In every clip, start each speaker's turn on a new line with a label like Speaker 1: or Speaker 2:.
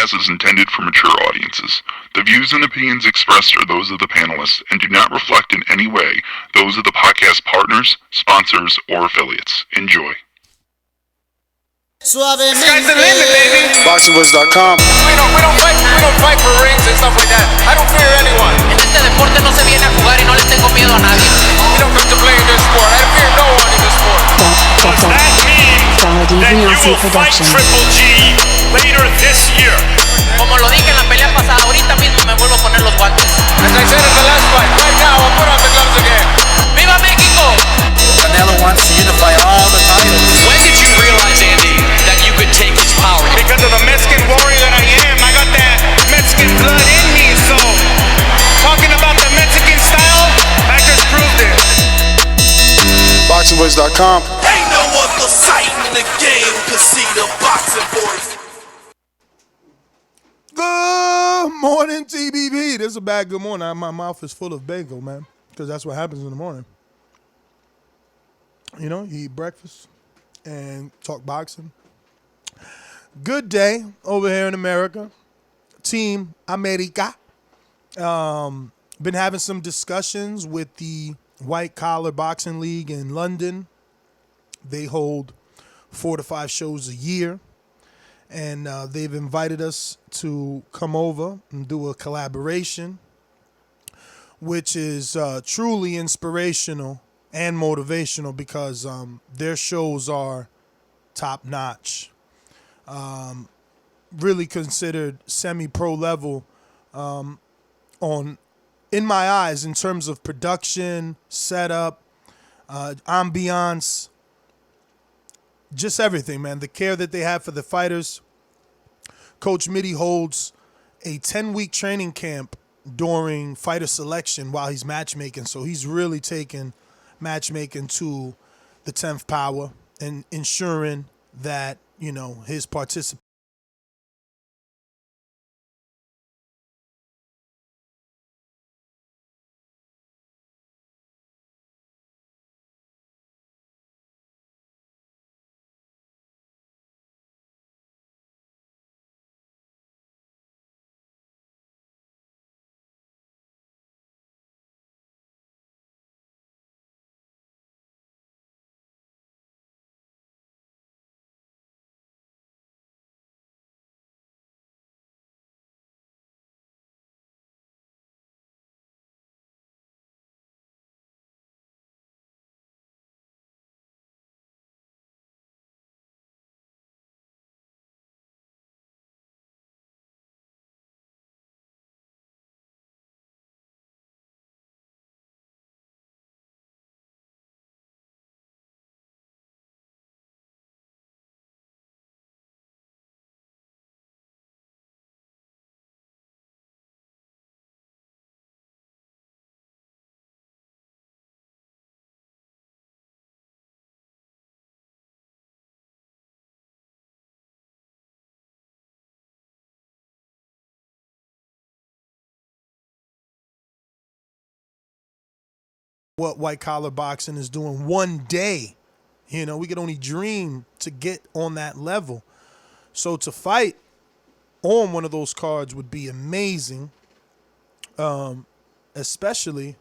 Speaker 1: podcast is intended for mature audiences. The views and opinions expressed are those of the panelists and do not reflect in any way those of the podcast partners, sponsors, or affiliates. Enjoy.
Speaker 2: Suavemente. Sky's the limit, baby.
Speaker 3: Boxingvoice.com.
Speaker 2: We don't fight for rings and stuff like that. I don't fear anyone.
Speaker 4: En este deporte no se viene a jugar y no le tengo miedo a nadie.
Speaker 2: You don't come to play in this sport. I fear no one in this sport.
Speaker 5: Does that mean that you will fight Triple G later this year?
Speaker 4: Como lo dije en la pelea pasada, ahorita mismo me vuelvo a poner los guantes.
Speaker 2: As I said in the last fight, right now I'll put on the gloves again.
Speaker 4: ¡Viva México!
Speaker 6: Canelo wants to unify all the titles.
Speaker 7: When did you realize, Andy, that you could take his power?
Speaker 2: Because of the Mexican warrior that I am, I got that Mexican blood in me, so talking about the Mexican style, I just proved it.
Speaker 3: Boxingvoice.com.
Speaker 8: Ain't no other sight in the game can see the boxing voice.
Speaker 9: Good morning, TBV. This is a bad good morning. My mouth is full of bagel, man, because that's what happens in the morning. You know, you eat breakfast and talk boxing. Good day over here in America. Team America. Been having some discussions with the White Collar Boxing League in London. They hold 4 to 5 shows a year. And they've invited us to come over and do a collaboration, which is truly inspirational and motivational because their shows are top notch. Really considered semi-pro level in my eyes, in terms of production, setup, ambiance, just everything, man. The care that they have for the fighters. Coach Mitty holds a 10-week training camp during fighter selection while he's matchmaking. So he's really taking matchmaking to the 10th power and ensuring that, you know, his participation. What white collar boxing is doing one day. You know, we could only dream to get on that level. So to fight on one of those cards would be amazing, especially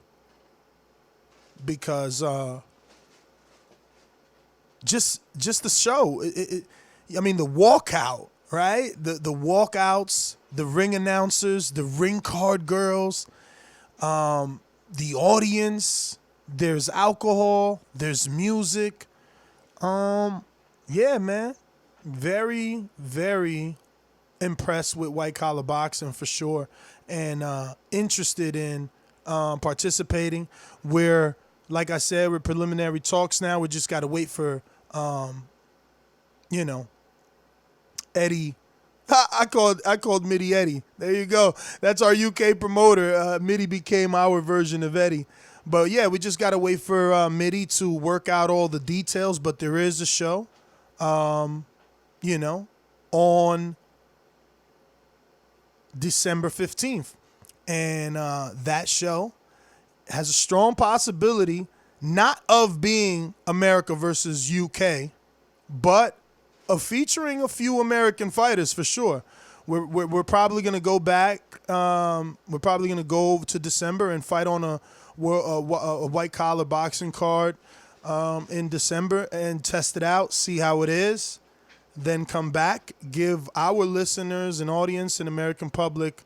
Speaker 9: because just the show. I mean, the walkout, right? The walkouts, the ring announcers, the ring card girls, the audience. There's alcohol. There's music. Yeah, man. Very, very impressed with white collar boxing for sure, and interested in participating. We're, like I said, we're preliminary talks now. We just got to wait for, Eddie. I called Mitty Eddie. There you go. That's our UK promoter. Mitty became our version of Eddie. But yeah, we just gotta wait for Mitty to work out all the details. But there is a show, on December 15th, and that show has a strong possibility not of being America versus UK, but of featuring a few American fighters for sure. we're probably gonna go back. We're probably gonna go over to December and fight on a white collar boxing card in December and test it out, see how it is. Then come back, give our listeners and audience and American public,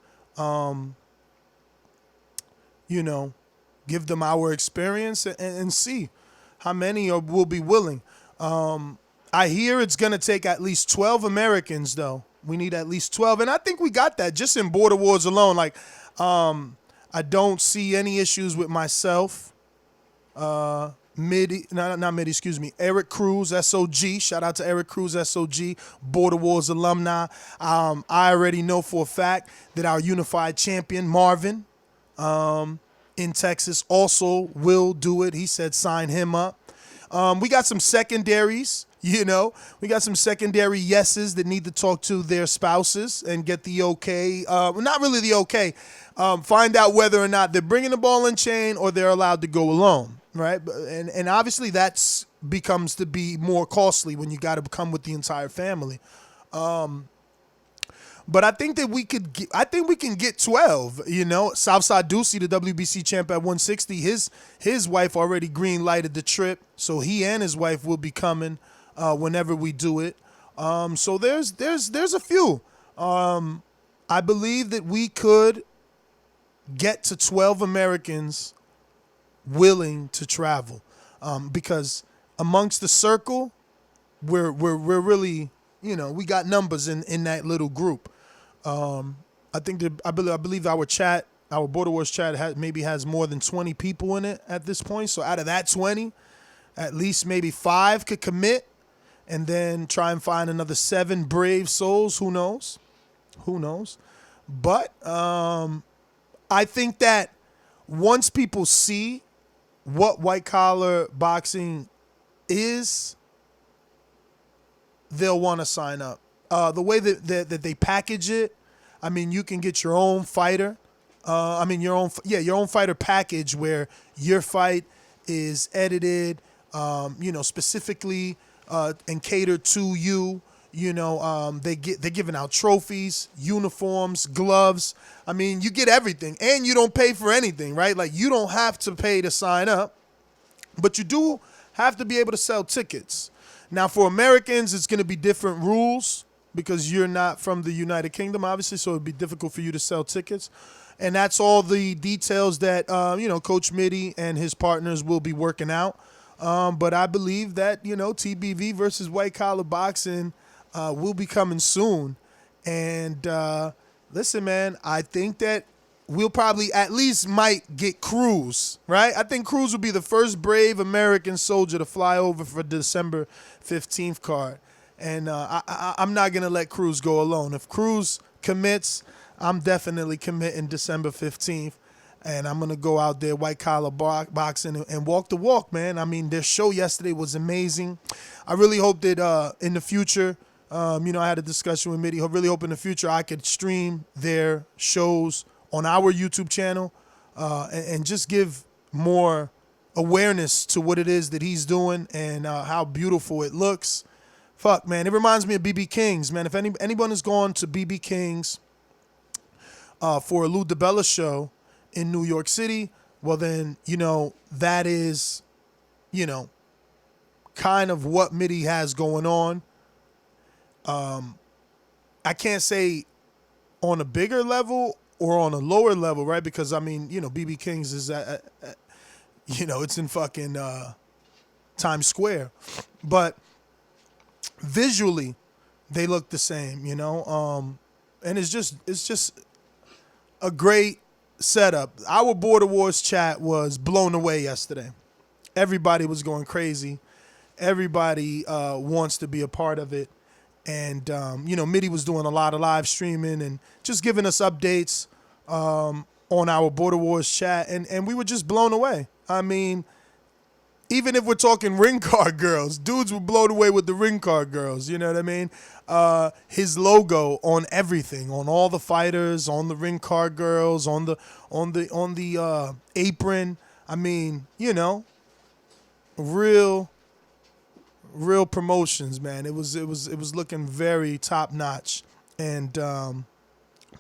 Speaker 9: give them our experience and see how many will be willing. I hear it's going to take at least 12 Americans, though. We need at least 12. And I think we got that just in Border Wars alone. Like, I don't see any issues with myself. Not Midi, excuse me. Eric Cruz, SOG. Shout out to Eric Cruz, SOG, Border Wars alumni. I already know for a fact that our unified champion, Marvin, in Texas, also will do it. He said sign him up. We got some secondaries. We got some secondary yeses that need to talk to their spouses and get the okay. Not really the okay. Find out whether or not they're bringing the ball and chain or they're allowed to go alone, right? And obviously that's becomes to be more costly when you got to come with the entire family. But I think that we can get 12. Southside Ducey, the WBC champ at 160, his wife already green lighted the trip, so he and his wife will be coming whenever we do it. So there's a few. I believe that we could get to 12 Americans willing to travel, because amongst the circle, we're really, we got numbers in that little group. I believe our chat, our Border Wars chat, has more than 20 people in it at this point. So out of that 20, at least maybe 5 could commit, and then try and find another 7 brave souls. Who knows? But I think that once people see what white collar boxing is, they'll want to sign up. The way that they package it, I mean, you can get your own fighter. Your own fighter package where your fight is edited, specifically and catered to you. They're giving out trophies, uniforms, gloves. I mean, you get everything, and you don't pay for anything, right? Like, you don't have to pay to sign up, but you do have to be able to sell tickets. Now, for Americans, it's going to be different rules because you're not from the United Kingdom, obviously, so it'd be difficult for you to sell tickets. And that's all the details that, Coach Mitty and his partners will be working out. But I believe that, TBV versus white collar boxing will be coming soon. And listen, man, I think that we'll probably at least might get Cruz, right? I think Cruz will be the first brave American soldier to fly over for December 15th card. And I'm not going to let Cruz go alone. If Cruz commits, I'm definitely committing December 15th. And I'm going to go out there, white collar boxing, and walk the walk, man. I mean, their show yesterday was amazing. I really hope that in the future, I had a discussion with Mitty. I really hope in the future I could stream their shows on our YouTube channel and just give more awareness to what it is that he's doing and how beautiful it looks. Fuck, man. It reminds me of BB King's, man. If anyone has gone to BB King's for a Lou DiBella show in New York City, well then, that is, kind of what Mitty has going on. I can't say on a bigger level or on a lower level, right? Because, BB King's is it's in fucking Times Square. But visually, they look the same, and it's just a great setup. Our Border Wars chat was blown away yesterday. Everybody was going crazy. Everybody wants to be a part of it. And, Mitty was doing a lot of live streaming and just giving us updates on our Border Wars chat. And we were just blown away. I mean, even if we're talking ring card girls, dudes were blown away with the ring card girls. You know what I mean? His logo on everything, on all the fighters, on the ring card girls, on the apron. I mean, real promotions, man. It was looking very top notch. and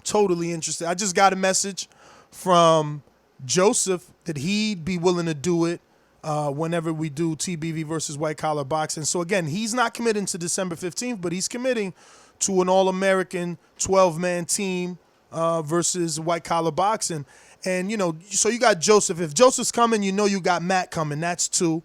Speaker 9: totally interested. I just got a message from Joseph that he'd be willing to do it whenever we do TBV versus White Collar Boxing. So again, he's not committing to December 15th, but he's committing to an All-American 12-man team versus White Collar Boxing. And, so you got Joseph. If Joseph's coming, you got Matt coming. That's 2.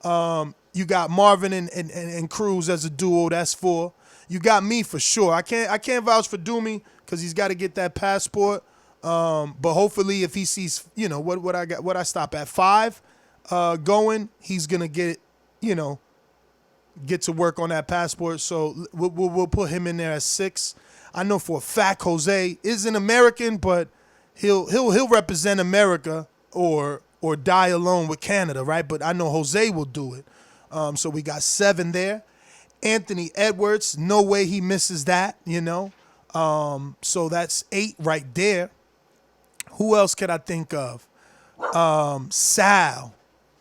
Speaker 9: You got Marvin and Cruz as a duo. That's 4. You got me for sure. I can't vouch for Doomy because he's got to get that passport. But hopefully, if he sees, what I stop at 5 going, he's gonna get to work on that passport. So we'll put him in there at 6. I know for a fact Jose is an American, but he'll represent America or die alone with Canada, right? But I know Jose will do it. So we got 7 there. Anthony Edwards, no way he misses that, So that's 8 right there. Who else could I think of? Sal.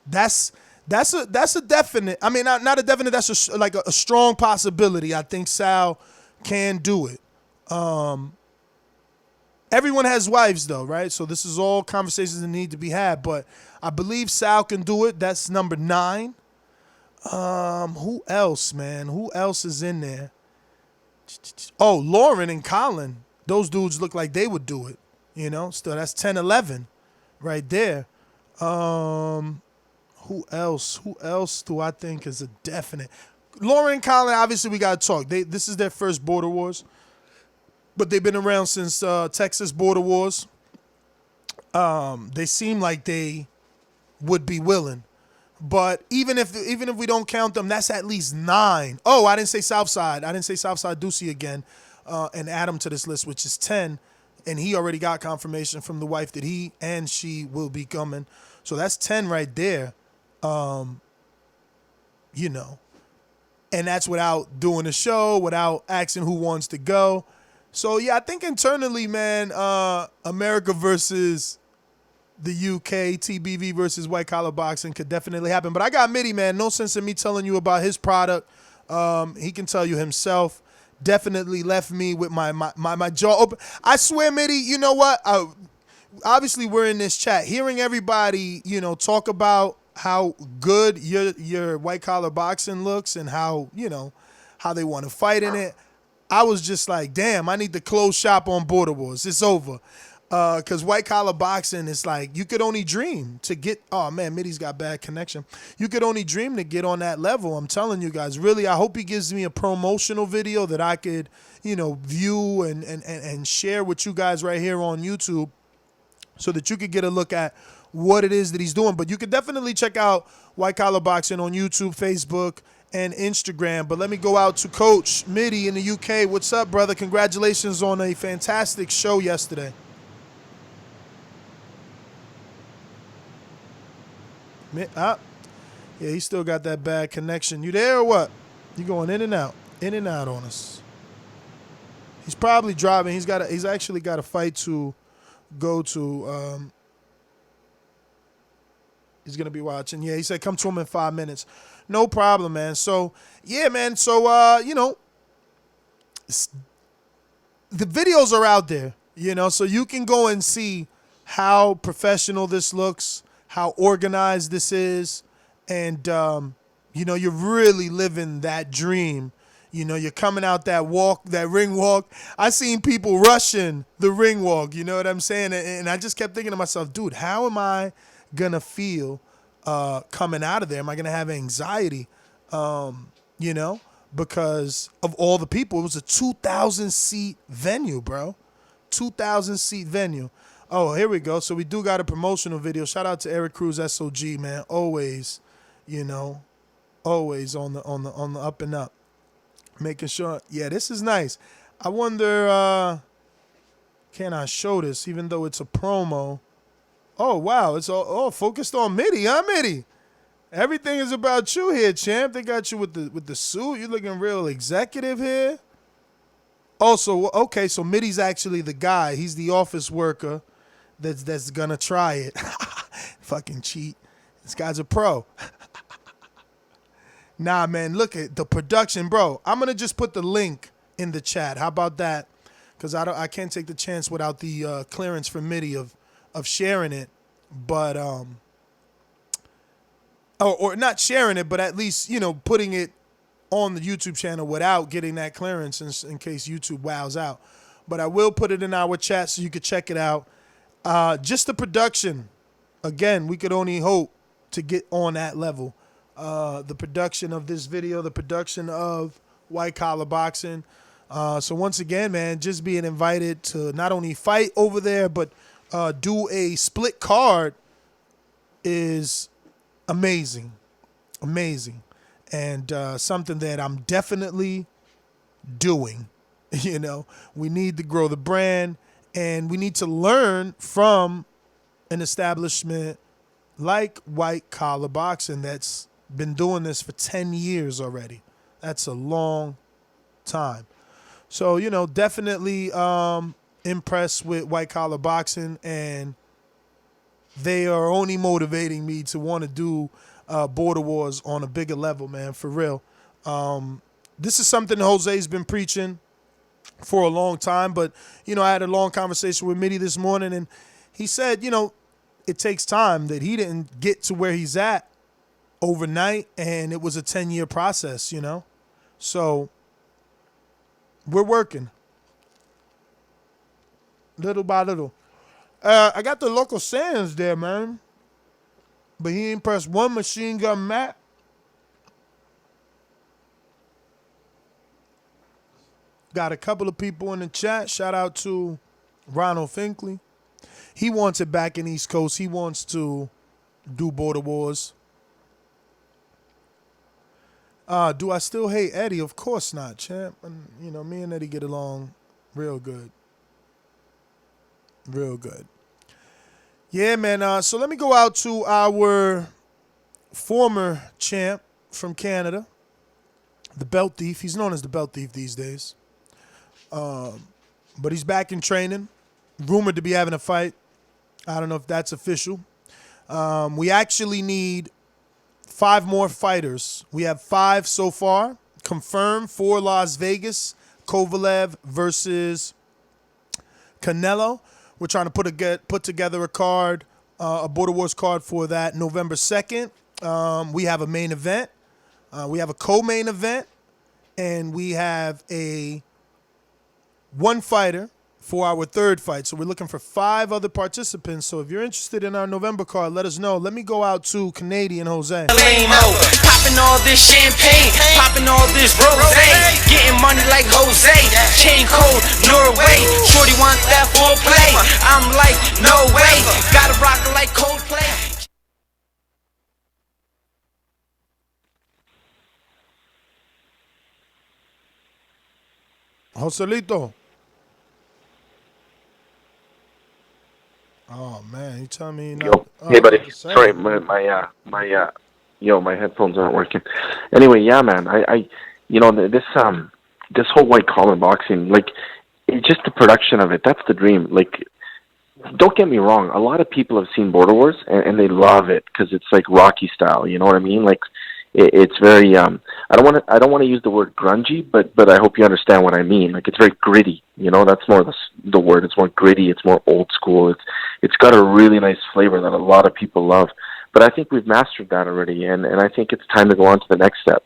Speaker 9: That's a definite. I mean, not a definite. That's a strong possibility. I think Sal can do it. Everyone has wives though, right? So this is all conversations that need to be had. But I believe Sal can do it. That's number 9. Who else, man? Who else is in there? Oh, Lauren and Colin. Those dudes look like they would do it. So that's 10, 11 right there. Who else? Who else do I think is a definite? Lauren and Colin, obviously we got to talk. This is their first Border Wars, but they've been around since Texas Border Wars. They seem like they would be willing. But even if we don't count them, that's at least 9. Oh, I didn't say Southside. I didn't say Southside Ducey again and add him to this list, which is 10. And he already got confirmation from the wife that he and she will be coming. So that's 10 right there. And that's without doing a show, without asking who wants to go. So, yeah, I think internally, man, America versus the UK, TBV versus White Collar Boxing could definitely happen. But I got Mitty, man. No sense in me telling you about his product. He can tell you himself. Definitely left me with my jaw open. I swear, Mitty, you know what? Obviously, we're in this chat. Hearing everybody, talk about how good your White Collar Boxing looks and how they want to fight in it, I was just like, damn, I need to close shop on Border Wars. It's over. Because White Collar Boxing is like, you could only dream to get, oh man, Mitty's got bad connection. You could only dream to get on that level. I'm telling you guys, really, I hope he gives me a promotional video that I could, view and share with you guys right here on YouTube so that you could get a look at what it is that he's doing. But you could definitely check out White Collar Boxing on YouTube, Facebook, and Instagram. But let me go out to Coach Mitty in the UK. What's up, brother? Congratulations on a fantastic show yesterday. Yeah, he still got that bad connection. You there or what? You going in and out on us. He's probably driving. He's actually got a fight to go to. He's gonna be watching. Yeah, he said come to him in 5 minutes. No problem, man. So yeah, man. So the videos are out there. So you can go and see how professional this looks, how organized this is, and you're really living that dream. You're coming out that ring walk. I seen people rushing the ring walk, you know what I'm saying? And I just kept thinking to myself, dude, how am I gonna feel coming out of there? Am I gonna have anxiety? Because of all the people. It was a 2,000 seat venue, bro. 2,000 seat venue. Oh, here we go. So we do got a promotional video. Shout out to Eric Cruz SOG, man. Always, always on the up and up. Making sure. Yeah, this is nice. I wonder, can I show this even though it's a promo? Oh, wow. It's all focused on Mitty, huh, Mitty? Everything is about you here, champ. They got you with the suit. You're looking real executive here. Also, okay, so Mitty's actually the guy. He's the office worker that's gonna try it. Fucking cheat. This guy's a pro. Nah, man, look at the production, bro. I'm gonna just put the link in the chat. How about that? because I can't take the chance without the clearance from Mitty of sharing it, but or not sharing it, but at least putting it on the YouTube channel without getting that clearance in case YouTube wows out. But I will put it in our chat so you can check it out. Just the production, again, we could only hope to get on that level. The production of this video, the production of White Collar Boxing. So once again, man, just being invited to not only fight over there, but do a split card is amazing. Amazing. And something that I'm definitely doing. We need to grow the brand, and we need to learn from an establishment like White Collar Boxing that's been doing this for 10 years already. That's a long time. So, definitely impressed with White Collar Boxing, and they are only motivating me to want to do Border Wars on a bigger level, man, for real. This is something Jose's been preaching for a long time, but, I had a long conversation with Mitty this morning, and he said, it takes time, that he didn't get to where he's at overnight, and it was a 10-year process, So we're working little by little. I got the local Sands there, man, but he ain't pressed one Machine Gun Matt. Got a couple of people in the chat. Shout out to Ronald Finkley. He wants it back in East Coast. He wants to do Border Wars. Do I still hate Eddie? Of course not, champ. And, me and Eddie get along real good. Real good. Yeah, man. So let me go out to our former champ from Canada, the Belt Thief. He's known as the Belt Thief these days. But he's back in training. Rumored to be having a fight. I don't know if that's official. We actually need 5 more fighters. We have 5 so far confirmed for Las Vegas. Kovalev versus Canelo. We're trying to put together a card, a Border Wars card for that November 2nd. We have a main event. We have a co-main event. And we have a 1 fighter for our 3rd fight. So we're looking for 5 other participants. So if you're interested in our November card, let us know. Let me go out to Canadian Jose.
Speaker 3: Popping all this champagne, popping all this rosé, getting money like Jose, chain code Norway, shorty want that foreplay, I'm like, no way, gotta rock it like Coldplay.
Speaker 9: Joselito. Oh man, you tell me.
Speaker 10: Yo, hey buddy. Sorry, my headphones aren't working. Anyway, yeah, man. This whole White Collar Boxing, like, it's just the production of it. That's the dream. Like, don't get me wrong. A lot of people have seen Border Wars and they love it because it's like Rocky style. You know what I mean? Like, it's very. I don't want to use the word grungy, but I hope you understand what I mean. Like, it's very gritty. That's more the word. It's more gritty. It's more old school. It's got a really nice flavor that a lot of people love. But I think we've mastered that already, and I think it's time to go on to the next step.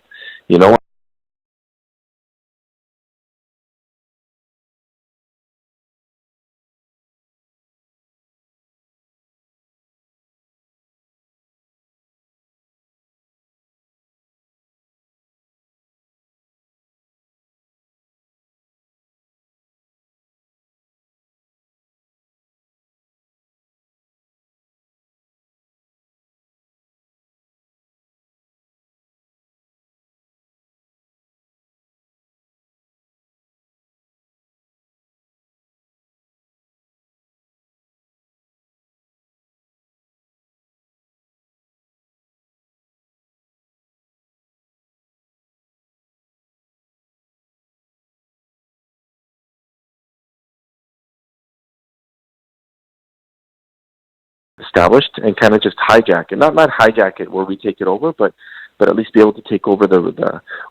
Speaker 10: Established and kind of just hijack it, not hijack it where we take it over, but at least be able to take over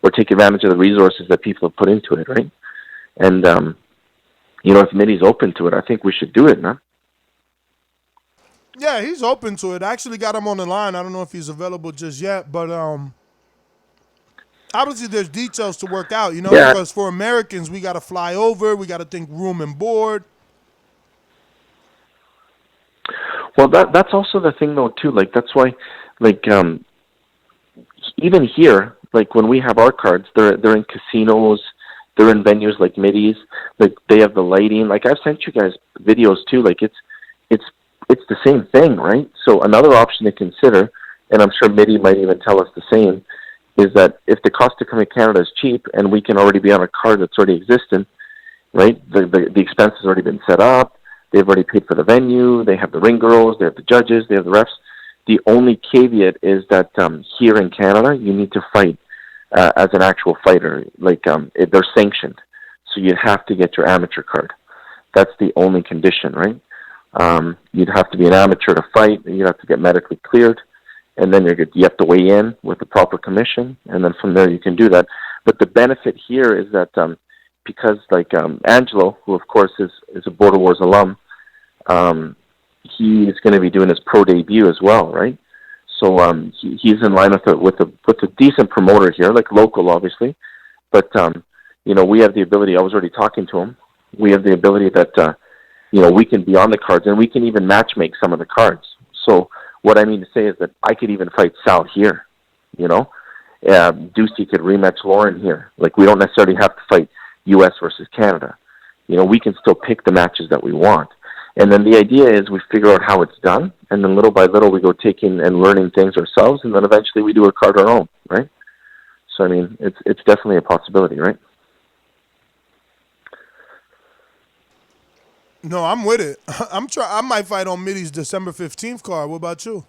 Speaker 10: or take advantage of the resources that people have put into it, right? And if Mitty's open to it, I think we should do it, man.
Speaker 9: Yeah, he's open to it. I actually got him on the line. I don't know if he's available just yet, but obviously there's details to work out, because for Americans, we got to fly over. We got to think room and board.
Speaker 10: Well, that's also the thing, though, too. Like, that's why, like, even here, like, when we have our cards, they're in casinos, they're in venues like Middies. Like, they have the lighting. Like, I've sent you guys videos, too. Like, it's the same thing, right? So another option to consider, and I'm sure Mitty might even tell us the same, is that if the cost to come to Canada is cheap and we can already be on a card that's already existing, right? The expense has already been set up. They've already paid for the venue. They have the ring girls. They have the judges. They have the refs. The only caveat is that here in Canada, you need to fight as an actual fighter. Like, they're sanctioned. So you have to get your amateur card. That's the only condition, right? You'd have to be an amateur to fight. You'd have to get medically cleared. And then you have to weigh in with the proper commission. And then from there, you can do that. But the benefit here is that because, like, Angelo, who, of course, is a Border Wars alum, he is going to be doing his pro debut as well, right? So he's in line with a decent promoter here, like local, obviously. But we have the ability. I was already talking to him. We have the ability that we can be on the cards, and we can even match make some of the cards. So what I mean to say is that I could even fight Sal here. Ducey could rematch Lauren here. Like, we don't necessarily have to fight U.S. versus Canada. We can still pick the matches that we want. And then the idea is we figure out how it's done, and then little by little we go taking and learning things ourselves, and then eventually we do a card our own, right? So, I mean, it's definitely a possibility, right?
Speaker 9: No, I'm with it. I might fight on Mitty's December 15th card. What about you?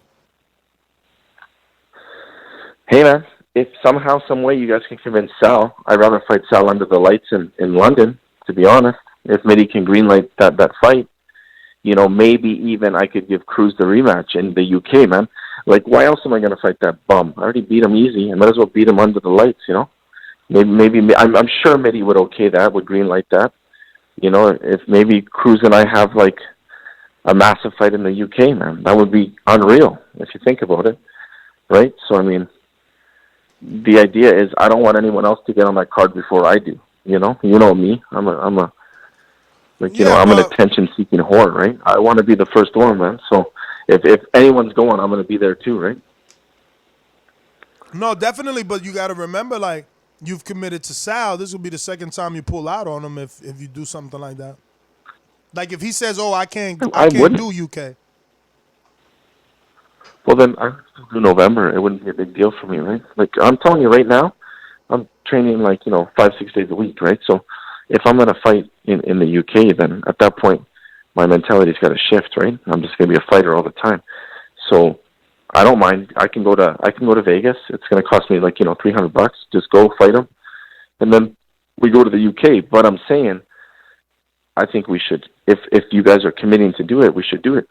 Speaker 10: Hey, man, if somehow, some way you guys can convince Sal, I'd rather fight Sal under the lights in London, to be honest. If Mitty can greenlight that fight, maybe even I could give Cruz the rematch in the UK, man. Like, why else am I going to fight that bum? I already beat him easy. I might as well beat him under the lights, Maybe I'm sure Mitty would okay that, would greenlight that. If maybe Cruz and I have, like, a massive fight in the UK, man, that would be unreal if you think about it, right? So, I mean, the idea is I don't want anyone else to get on that card before I do. You know me. I'm an attention-seeking whore, right? I want to be the first one, man. So if anyone's going, I'm going to be there too, right?
Speaker 9: No, definitely. But you got to remember, like, you've committed to Sal. This will be the second time you pull out on him if you do something like that. Like, if he says, "Oh, I can't do UK."
Speaker 10: Well, then I do November. It wouldn't be a big deal for me, right? Like, I'm telling you right now, I'm training 5-6 days a week, right? So if I'm going to fight in the UK, then at that point, my mentality's got to shift, right? I'm just going to be a fighter all the time. So I don't mind. I can go to Vegas. It's going to cost me $300. Just go fight them, and then we go to the UK. But I'm saying, I think we should. If you guys are committing to do it, we should do it.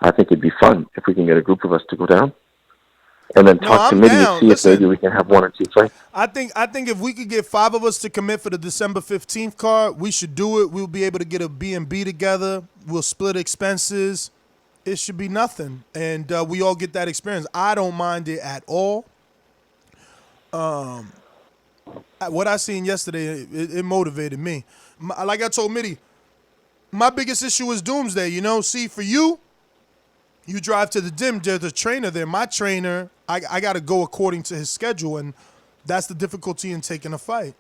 Speaker 10: I think it'd be fun if we can get a group of us to go down, and then talk to Mitty and see if maybe we can have 1 or 2 fights.
Speaker 9: I think if we could get 5 of us to commit for the December 15th card, we should do it. We'll be able to get a B&B together. We'll split expenses. It should be nothing, and we all get that experience. I don't mind it at all. What I seen yesterday, it motivated me. Like I told Mitty, my biggest issue is Doomsday. See, for you drive to the gym. There's a trainer there. My trainer, I got to go according to his schedule, and that's the difficulty in taking a fight.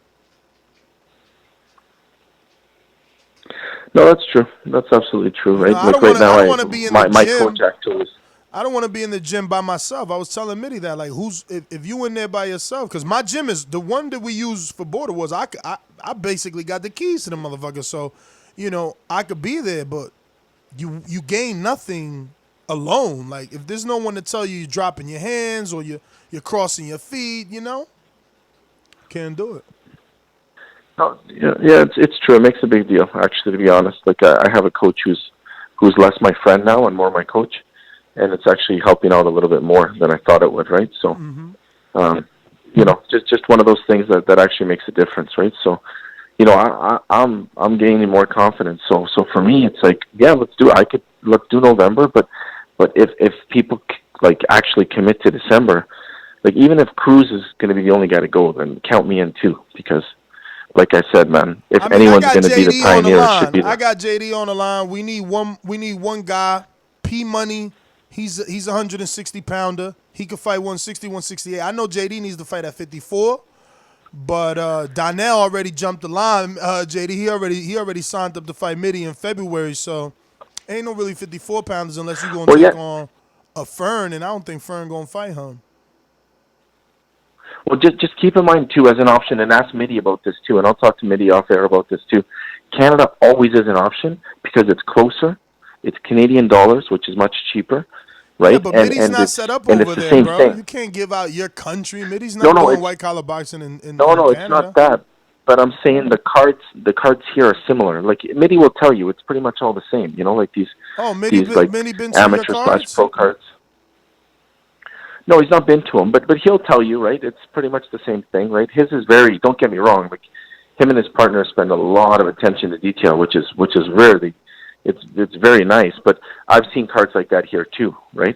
Speaker 10: No, that's true. That's absolutely true, right?
Speaker 9: I don't want to be in the
Speaker 10: my
Speaker 9: gym.
Speaker 10: coach actually.
Speaker 9: I don't want to be in the gym by myself. I was telling Mitty that, like, if you in there by yourself, because my gym is the one that we use for Border Wars. I basically got the keys to the motherfucker, so I could be there, but you gain nothing alone. Like, if there's no one to tell you're dropping your hands or you're crossing your feet, can't do it.
Speaker 10: No, yeah, it's true. It makes a big deal, actually, to be honest. Like, I have a coach who's less my friend now and more my coach, and it's actually helping out a little bit more than I thought it would, right? So, just one of those things that actually makes a difference, right? So, you know, I'm gaining more confidence. So for me, it's like, yeah, let's do it. Let's do November, but if people like actually commit to December, like even if Cruz is going to be the only guy to go, then count me in too, because like I said, man, if anyone's going to be the pioneer, it should be them.
Speaker 9: I got JD on the line. We need one guy. P Money. He's a 160 pounder. He could fight 160, 168. I know JD needs to fight at 54. But Donnell already jumped the line. JD, he already signed up to fight Mitty in February, so ain't no really 54 pounders unless you're gonna take on a Fern, and I don't think Fern gonna fight him.
Speaker 10: Well, just keep in mind too, as an option, and ask Mitty about this too, and I'll talk to Mitty off air about this too. Canada always is an option because it's closer. It's Canadian dollars, which is much cheaper. Right?
Speaker 9: Yeah, but Mitty's not set up over there, bro.
Speaker 10: Thing.
Speaker 9: You can't give out your country. Mitty's not doing white collar boxing in
Speaker 10: Canada. It's not that. But I'm saying the cards here are similar. Like Mitty will tell you, it's pretty much all the same. You know, like these
Speaker 9: Mitty been to
Speaker 10: amateur / pro cards. No, he's not been to them, but he'll tell you, right? It's pretty much the same thing, right? His is very. Don't get me wrong. Like him and his partner spend a lot of attention to detail, which is rarely. It's very nice, but I've seen cards like that here too, right?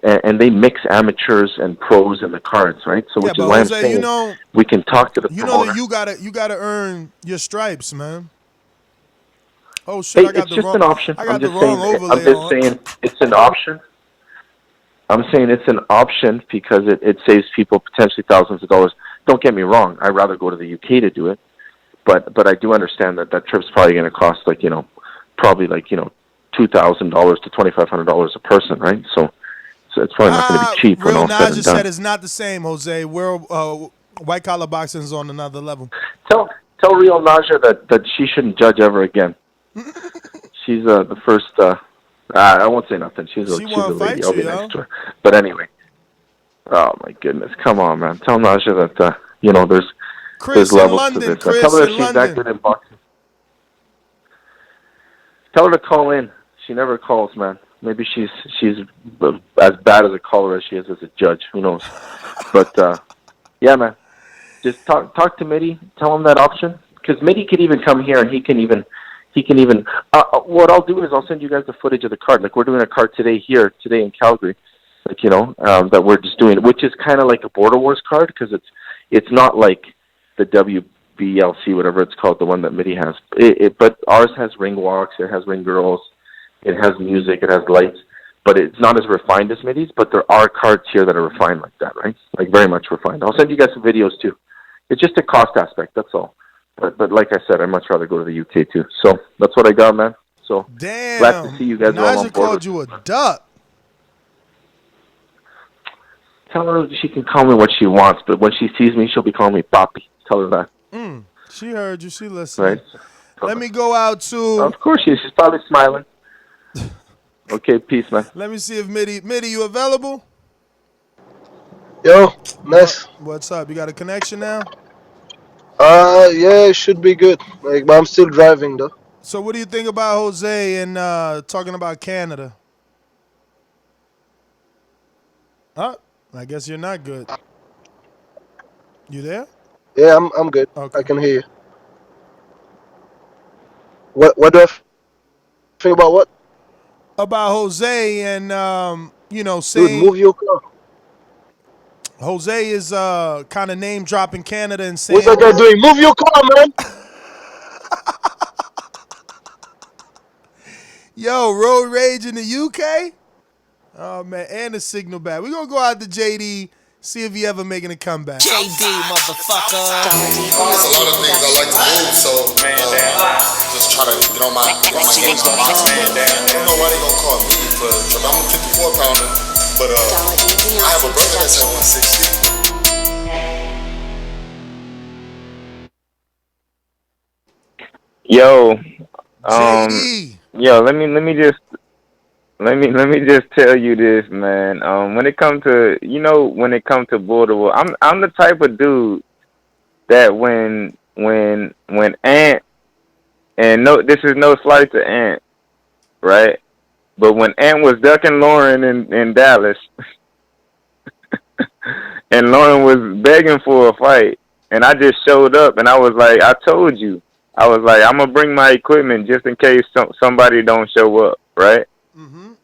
Speaker 10: And they mix amateurs and pros in the cards, right? So which is why I'm saying we can talk to the promoter.
Speaker 9: You know that you gotta earn your stripes, man. Oh shit!
Speaker 10: Hey, it's just an option. I'm just saying it's an option. I'm saying it's an option because it saves people potentially thousands of dollars. Don't get me wrong. I'd rather go to the UK to do it, but I do understand that trip's probably going to cost probably $2,000 to $2,500 a person, right? So it's probably not going to be cheap.
Speaker 9: Real Naja said it's not the same, Jose. White collar boxing is on another level.
Speaker 10: Tell Real Naja that she shouldn't judge ever again. She's the first. I won't say nothing. She's a lady. I'll be next to her. But anyway, oh my goodness, come on, man. Tell Naja that there's levels to this. Tell her if she's that good in boxing. Tell her to call in. She never calls, man. Maybe she's as bad as a caller as she is as a judge. Who knows? But yeah, man. Just talk to Mitty. Tell him that option, because Mitty could even come here and he can even. What I'll do is I'll send you guys the footage of the card. Like we're doing a card today in Calgary. That we're just doing, which is kind of like a Border Wars card because it's not like the WBLC, whatever it's called, the one that Mitty has. But ours has ring walks, it has ring girls, it has music, it has lights, but it's not as refined as Mitty's. But there are cards here that are refined like that, right? Like very much refined. I'll send you guys some videos too. It's just a cost aspect, that's all. But like I said, I'd much rather go to the UK too. So that's what I got, man. So
Speaker 9: damn,
Speaker 10: glad to see you guys all on board.
Speaker 9: called you a duck.
Speaker 10: Tell her she can call me what she wants, but when she sees me, she'll be calling me Papi. Tell her that.
Speaker 9: She heard you. She listened.
Speaker 10: Right.
Speaker 9: Let me go out to.
Speaker 10: Of course she is. She's probably smiling. Okay, peace, man.
Speaker 9: Let me see if Mitty, you available?
Speaker 11: Yo, nice.
Speaker 9: What's up? You got a connection now?
Speaker 11: Yeah, it should be good. But I'm still driving though.
Speaker 9: So what do you think about Jose and talking about Canada? I guess you're not good. You there?
Speaker 11: Yeah, I'm good.
Speaker 9: Okay.
Speaker 11: I can hear you. What do I think about what?
Speaker 9: About Jose and saying.
Speaker 11: Dude, move your car.
Speaker 9: Jose is kind of name dropping Canada and saying.
Speaker 11: What's that guy doing? Move your car, man.
Speaker 9: Yo, road rage in the UK? Oh, man, and the signal back. We're going to go out to JD, see if he ever making a comeback.
Speaker 3: JD, motherfucker.
Speaker 12: There's a lot of things I like to do, so just try to get on my game. I don't know why they gonna call me because I'm a 54-pounder, but I have a brother that's at 160.
Speaker 13: Yo,
Speaker 9: JD.
Speaker 13: Yo, let me just tell you this, man. When it comes to border war, I'm the type of dude that when Ant, and no, this is no slight to Ant, right? But when Ant was ducking Lauren in Dallas, and Lauren was begging for a fight, and I just showed up, and I was like, I told you, I was like, I'm gonna bring my equipment just in case somebody don't show up, right?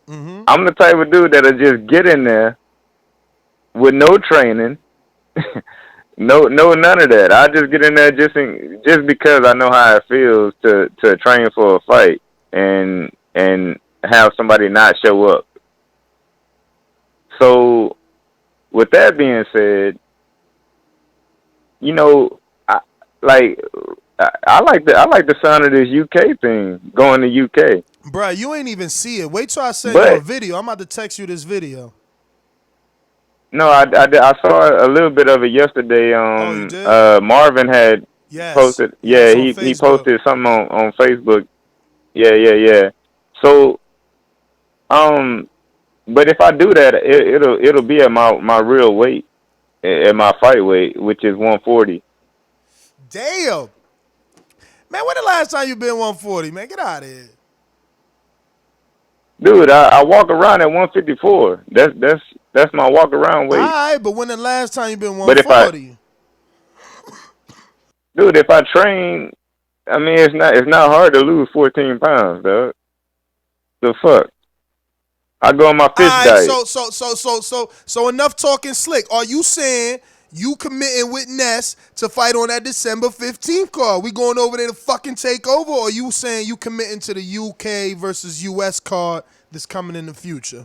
Speaker 13: I'm the type of dude that'll just get in there with no training, no none of that. I just get in there just because I know how it feels to train for a fight and have somebody not show up. So, with that being said, you know, I like the sound of this UK thing going to UK.
Speaker 9: Bruh, you ain't even see it. Wait till I send you a video. I'm about to text you this video.
Speaker 13: No, I saw a little bit of it yesterday.
Speaker 9: You did?
Speaker 13: Marvin had posted. Yeah, he posted something on Facebook. Yeah. So, but if I do that, it'll be at my real weight, at my fight weight, which is 140.
Speaker 9: Damn, man, when the last time you been 140? Man, get out of here.
Speaker 13: Dude, I walk around at 154. That's my walk around weight.
Speaker 9: All right, but when the last time you been 140?
Speaker 13: Dude, if I train, I mean it's not hard to lose 14 pounds, dog. The fuck. I go on my fish diet.
Speaker 9: So enough talking slick. Are you saying you committing with Ness to fight on that December 15th card? We going over there to fucking take over? Or are you saying you committing to the UK versus US card that's coming in the future?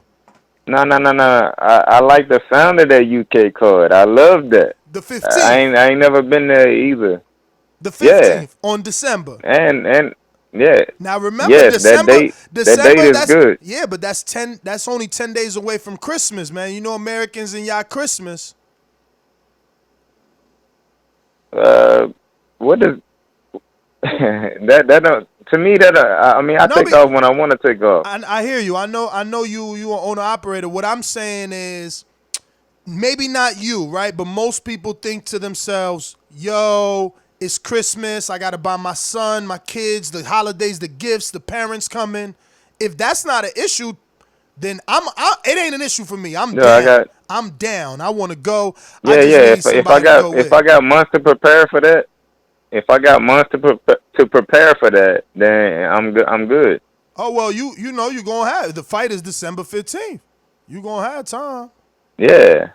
Speaker 13: No. I like the sound of that UK card. I love that.
Speaker 9: The 15th?
Speaker 13: I ain't never been there either.
Speaker 9: The 15th on December.
Speaker 13: And yeah.
Speaker 9: Now remember, December,
Speaker 13: that date is good.
Speaker 9: Yeah, but that's only 10 days away from Christmas, man. You know Americans and y'all Christmas.
Speaker 13: What is that don't, to me that I mean I take off when I want to take off.
Speaker 9: I hear you. I know you an owner operator. What I'm saying is maybe not you, right? But most people think to themselves, yo, it's Christmas. I got to buy my son, my kids, the holidays, the gifts, the parents coming. If that's not an issue, then it ain't an issue for me. I'm down. I'm down. I want to go.
Speaker 13: Yeah. If I got months to prepare for that, then I'm good.
Speaker 9: Oh well, you know you're gonna have the fight is December 15th. You gonna have time.
Speaker 13: Yeah.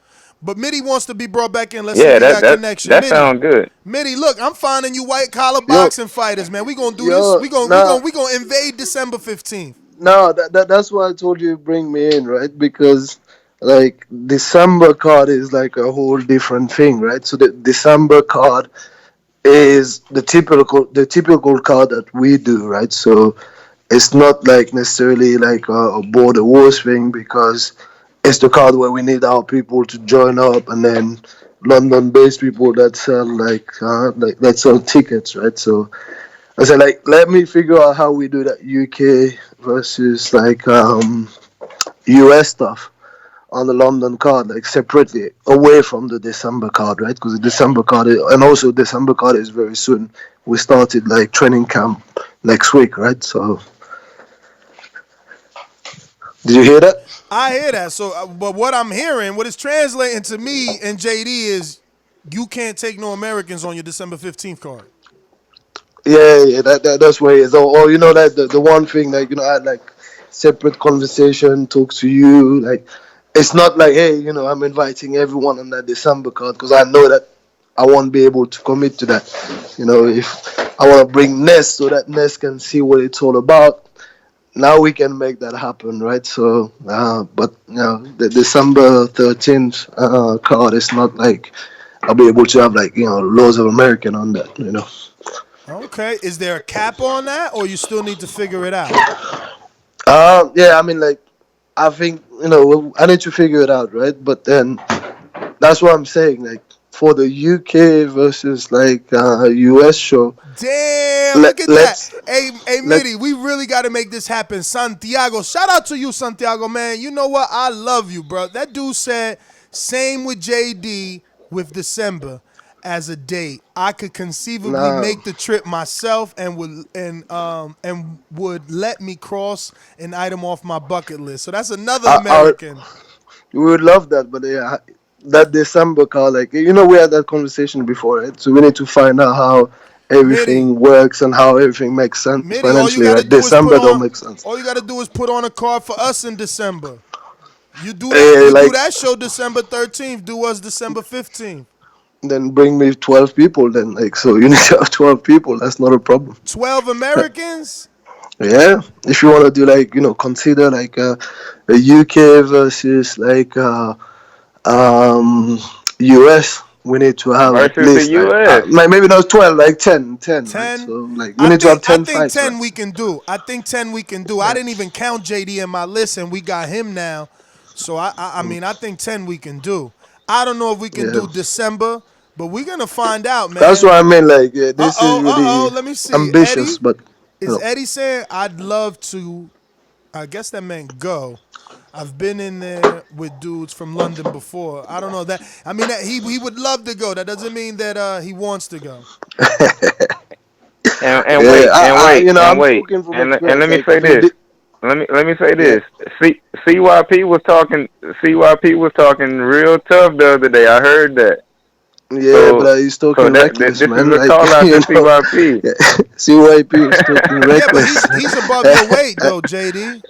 Speaker 9: But Mitty wants to be brought back in. Let's see if we got connection.
Speaker 13: That sounds good.
Speaker 9: Mitty, look, I'm finding you white collar boxing fighters, man. We gonna do this. We gonna invade December 15th.
Speaker 11: No, that's why I told you bring me in, right? Because like December card is like a whole different thing, right? So the December card is the typical card that we do, right? So it's not like necessarily like a border wars thing because it's the card where we need our people to join up, and then London-based people that sell that sell tickets, right? So I said, like, let me figure out how we do that UK versus like US stuff on the London card, like separately, away from the December card, right? Because the December card December card is very soon. We started like training camp next week, right? So did you hear that?
Speaker 9: I hear that. So, but what I'm hearing, what is translating to me and JD is you can't take no Americans on your December 15th card.
Speaker 11: Yeah, that's where it is. Or you know that the one thing that I had like separate conversation, talk to you. Like it's not like hey, I'm inviting everyone on that December card because I know that I won't be able to commit to that. If I want to bring Ness so that Ness can see what it's all about. Now we can make that happen, right? So, but the December 13th card is not like I'll be able to have like loads of American on that,
Speaker 9: Okay, is there a cap on that, or you still need to figure it out?
Speaker 11: Yeah, I mean, like I think I need to figure it out, right? But then that's what I'm saying, like for the UK versus like US show.
Speaker 9: Damn, look at that. Hey, Mitty, we really got to make this happen. Santiago, shout out to you, Santiago, man. You know what? I love you, bro. That dude said, same with JD with December as a date. I could conceivably make the trip myself and would let me cross an item off my bucket list. So that's another American.
Speaker 11: We would love that, but yeah, that December call, like we had that conversation before, right? So we need to find out how everything works and how everything makes sense financially. Right? December don't make sense.
Speaker 9: All you gotta do is put on a card for us in December. You do that. You do that show December 13th. Do us December 15th.
Speaker 11: Then bring me 12 people. Then so you need to have 12 people. That's not a problem.
Speaker 9: 12 Americans.
Speaker 11: Yeah, if you want to do consider a UK versus US. We need to have at least maybe not 12, 10. 10. Right? So we need to have 10 fights.
Speaker 9: 10 we can do. I think 10 we can do. I didn't even count JD in my list, and we got him now. So I mean, I think 10 we can do. I don't know if we can do December, but we're gonna find out, man.
Speaker 11: That's what I mean. This is really
Speaker 9: let me see.
Speaker 11: ambitious,
Speaker 9: Eddie?
Speaker 11: But
Speaker 9: is Eddie saying I'd love to? I guess that meant go. I've been in there with dudes from London before. I don't know that. I mean, he would love to go. That doesn't mean that he wants to go.
Speaker 13: and wait. Let me say this. Let me say this. CYP was talking real tough the other day. I heard that.
Speaker 11: Yeah, but he's talking reckless,
Speaker 13: this
Speaker 11: man.
Speaker 13: This is a call out to CYP.
Speaker 11: CYP is talking reckless.
Speaker 9: Yeah, but he's above your weight though, JD.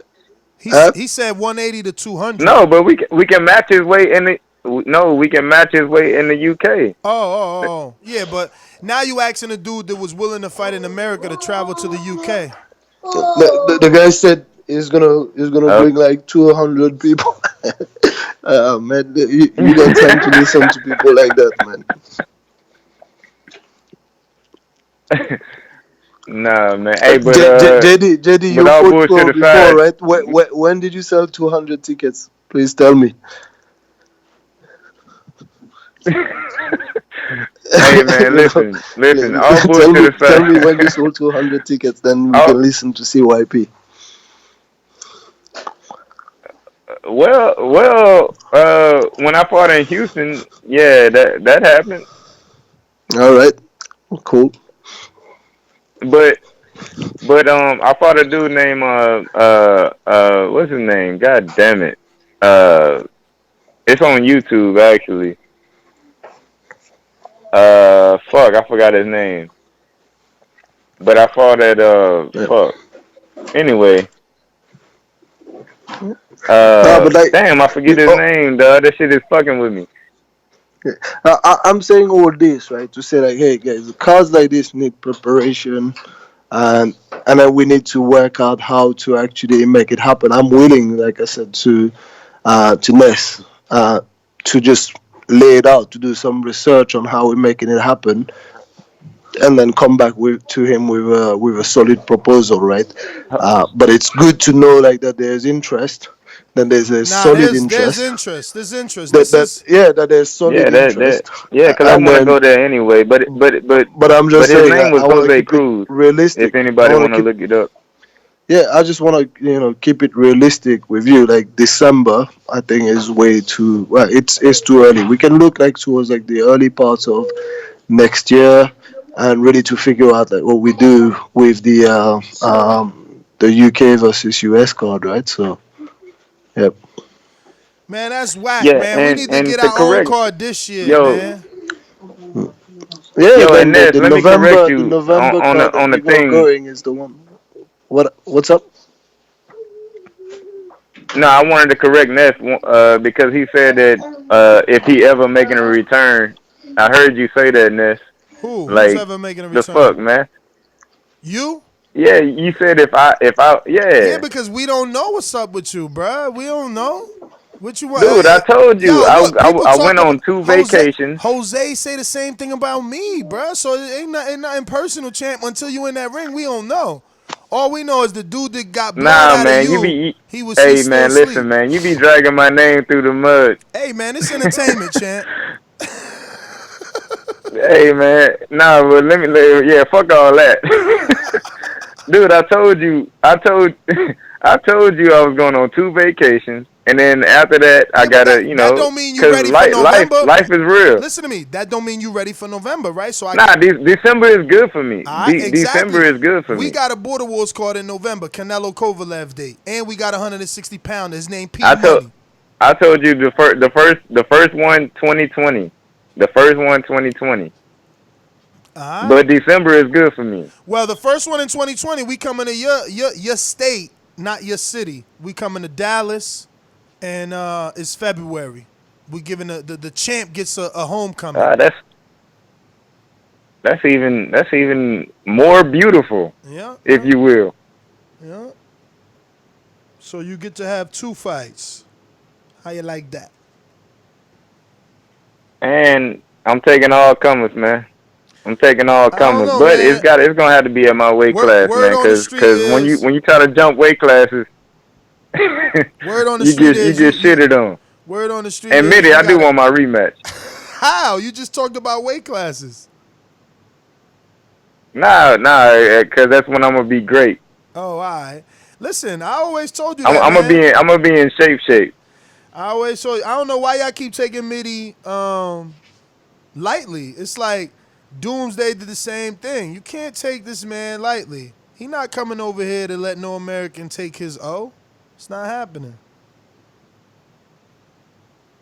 Speaker 9: He said 180 to 200.
Speaker 13: No, but we can match his weight in the. No, we can match his weight in the UK.
Speaker 9: Oh. Yeah, but now you asking a dude that was willing to fight in America to travel to the UK.
Speaker 11: The guy said he's gonna bring 200 people. Man, you got time to listen to people like that, man.
Speaker 13: Nah, man. Hey, but
Speaker 11: JD, you put pro before, right? When did you sell 200 tickets? Please tell me.
Speaker 13: Hey, man, listen. All bullshit aside.
Speaker 11: Tell me when you sold 200 tickets, then we can listen to CYP.
Speaker 13: Well, when I fought in Houston, yeah, that happened.
Speaker 11: All right, cool.
Speaker 13: But I fought a dude named what's his name? God damn it. It's on YouTube actually. Fuck, I forgot his name. But I fought at fuck. Anyway. Damn, I forget his name, dog. That shit is fucking with me.
Speaker 11: I'm saying all this, right, to say hey guys, cars like this need preparation, and then we need to work out how to actually make it happen. I'm willing, like I said, to Ness, to just lay it out, to do some research on how we're making it happen, and then come back to him with a solid proposal, right? But it's good to know that there's interest. Then there's a solid interest.
Speaker 9: There's interest.
Speaker 11: That there's solid interest.
Speaker 13: Because I want to go there anyway. But
Speaker 11: I'm just saying,
Speaker 13: his name was Jose Cruz.
Speaker 11: Realistic.
Speaker 13: If anybody want to look it up.
Speaker 11: Yeah, I just want to keep it realistic with you. December, I think is way too. Well, it's too early. We can look towards the early parts of next year, and ready to figure out what we do with the UK versus US card, right? So. Yep.
Speaker 9: Man, that's whack, man. We need to get our own card this year, man.
Speaker 11: Yeah,
Speaker 13: and Ness, let me correct you
Speaker 11: November
Speaker 13: on the thing.
Speaker 11: Going is the one. What's up?
Speaker 13: No, I wanted to correct Ness because he said that if he ever making a return, I heard you say that, Ness.
Speaker 9: Who's ever making a return?
Speaker 13: The fuck, man.
Speaker 9: You?
Speaker 13: Yeah, you said if I
Speaker 9: Yeah, because we don't know what's up with you, bruh. We don't know. What you want?
Speaker 13: Dude, I told you. I went on 2 vacations.
Speaker 9: Jose say the same thing about me, bruh. So it ain't nothing personal, champ. Until you in that ring, we don't know. All we know is the dude that got blood out of you.
Speaker 13: Hey, man, listen, man. You be dragging my name through the mud.
Speaker 9: Hey, man, it's entertainment, champ.
Speaker 13: Hey, man. Nah, but fuck all that. Dude, I told you I was going on 2 vacations, and then after that, I gotta,
Speaker 9: that don't mean you ready for November.
Speaker 13: Life is real.
Speaker 9: Listen to me. That don't mean you ready for November, right? So
Speaker 13: December is good for me. December is good for me.
Speaker 9: We got a Border Wars card in November, Canelo Kovalev date, and we got a 160 pounder. His name P.
Speaker 13: I told you the first one 2020, the first one 2020. But December is good for me.
Speaker 9: Well, the first one in 2020, we coming to your state, not your city. We coming to Dallas, and it's February. We giving the champ gets a homecoming.
Speaker 13: That's even more beautiful.
Speaker 9: Yeah.
Speaker 13: If you will.
Speaker 9: Yeah. So you get to have 2 fights. How you like that?
Speaker 13: And I'm taking all comers, man. I'm taking all comers,
Speaker 9: know,
Speaker 13: but
Speaker 9: man.
Speaker 13: it's gonna have to be at my weight class, man. Because when you try to jump weight classes,
Speaker 9: word on the street
Speaker 13: you get shitted on.
Speaker 9: Word on the street.
Speaker 13: And Mitty, I do want my rematch.
Speaker 9: How? You just talked about weight classes.
Speaker 13: Nah, because that's when I'm gonna be great.
Speaker 9: Oh, all right. Listen, I always told you that.
Speaker 13: I'm gonna be in shape.
Speaker 9: I always told you. I don't know why y'all keep taking Mitty lightly. It's like Doomsday did the same thing. You can't take this man lightly. He not coming over here to let no American take his O. It's not happening.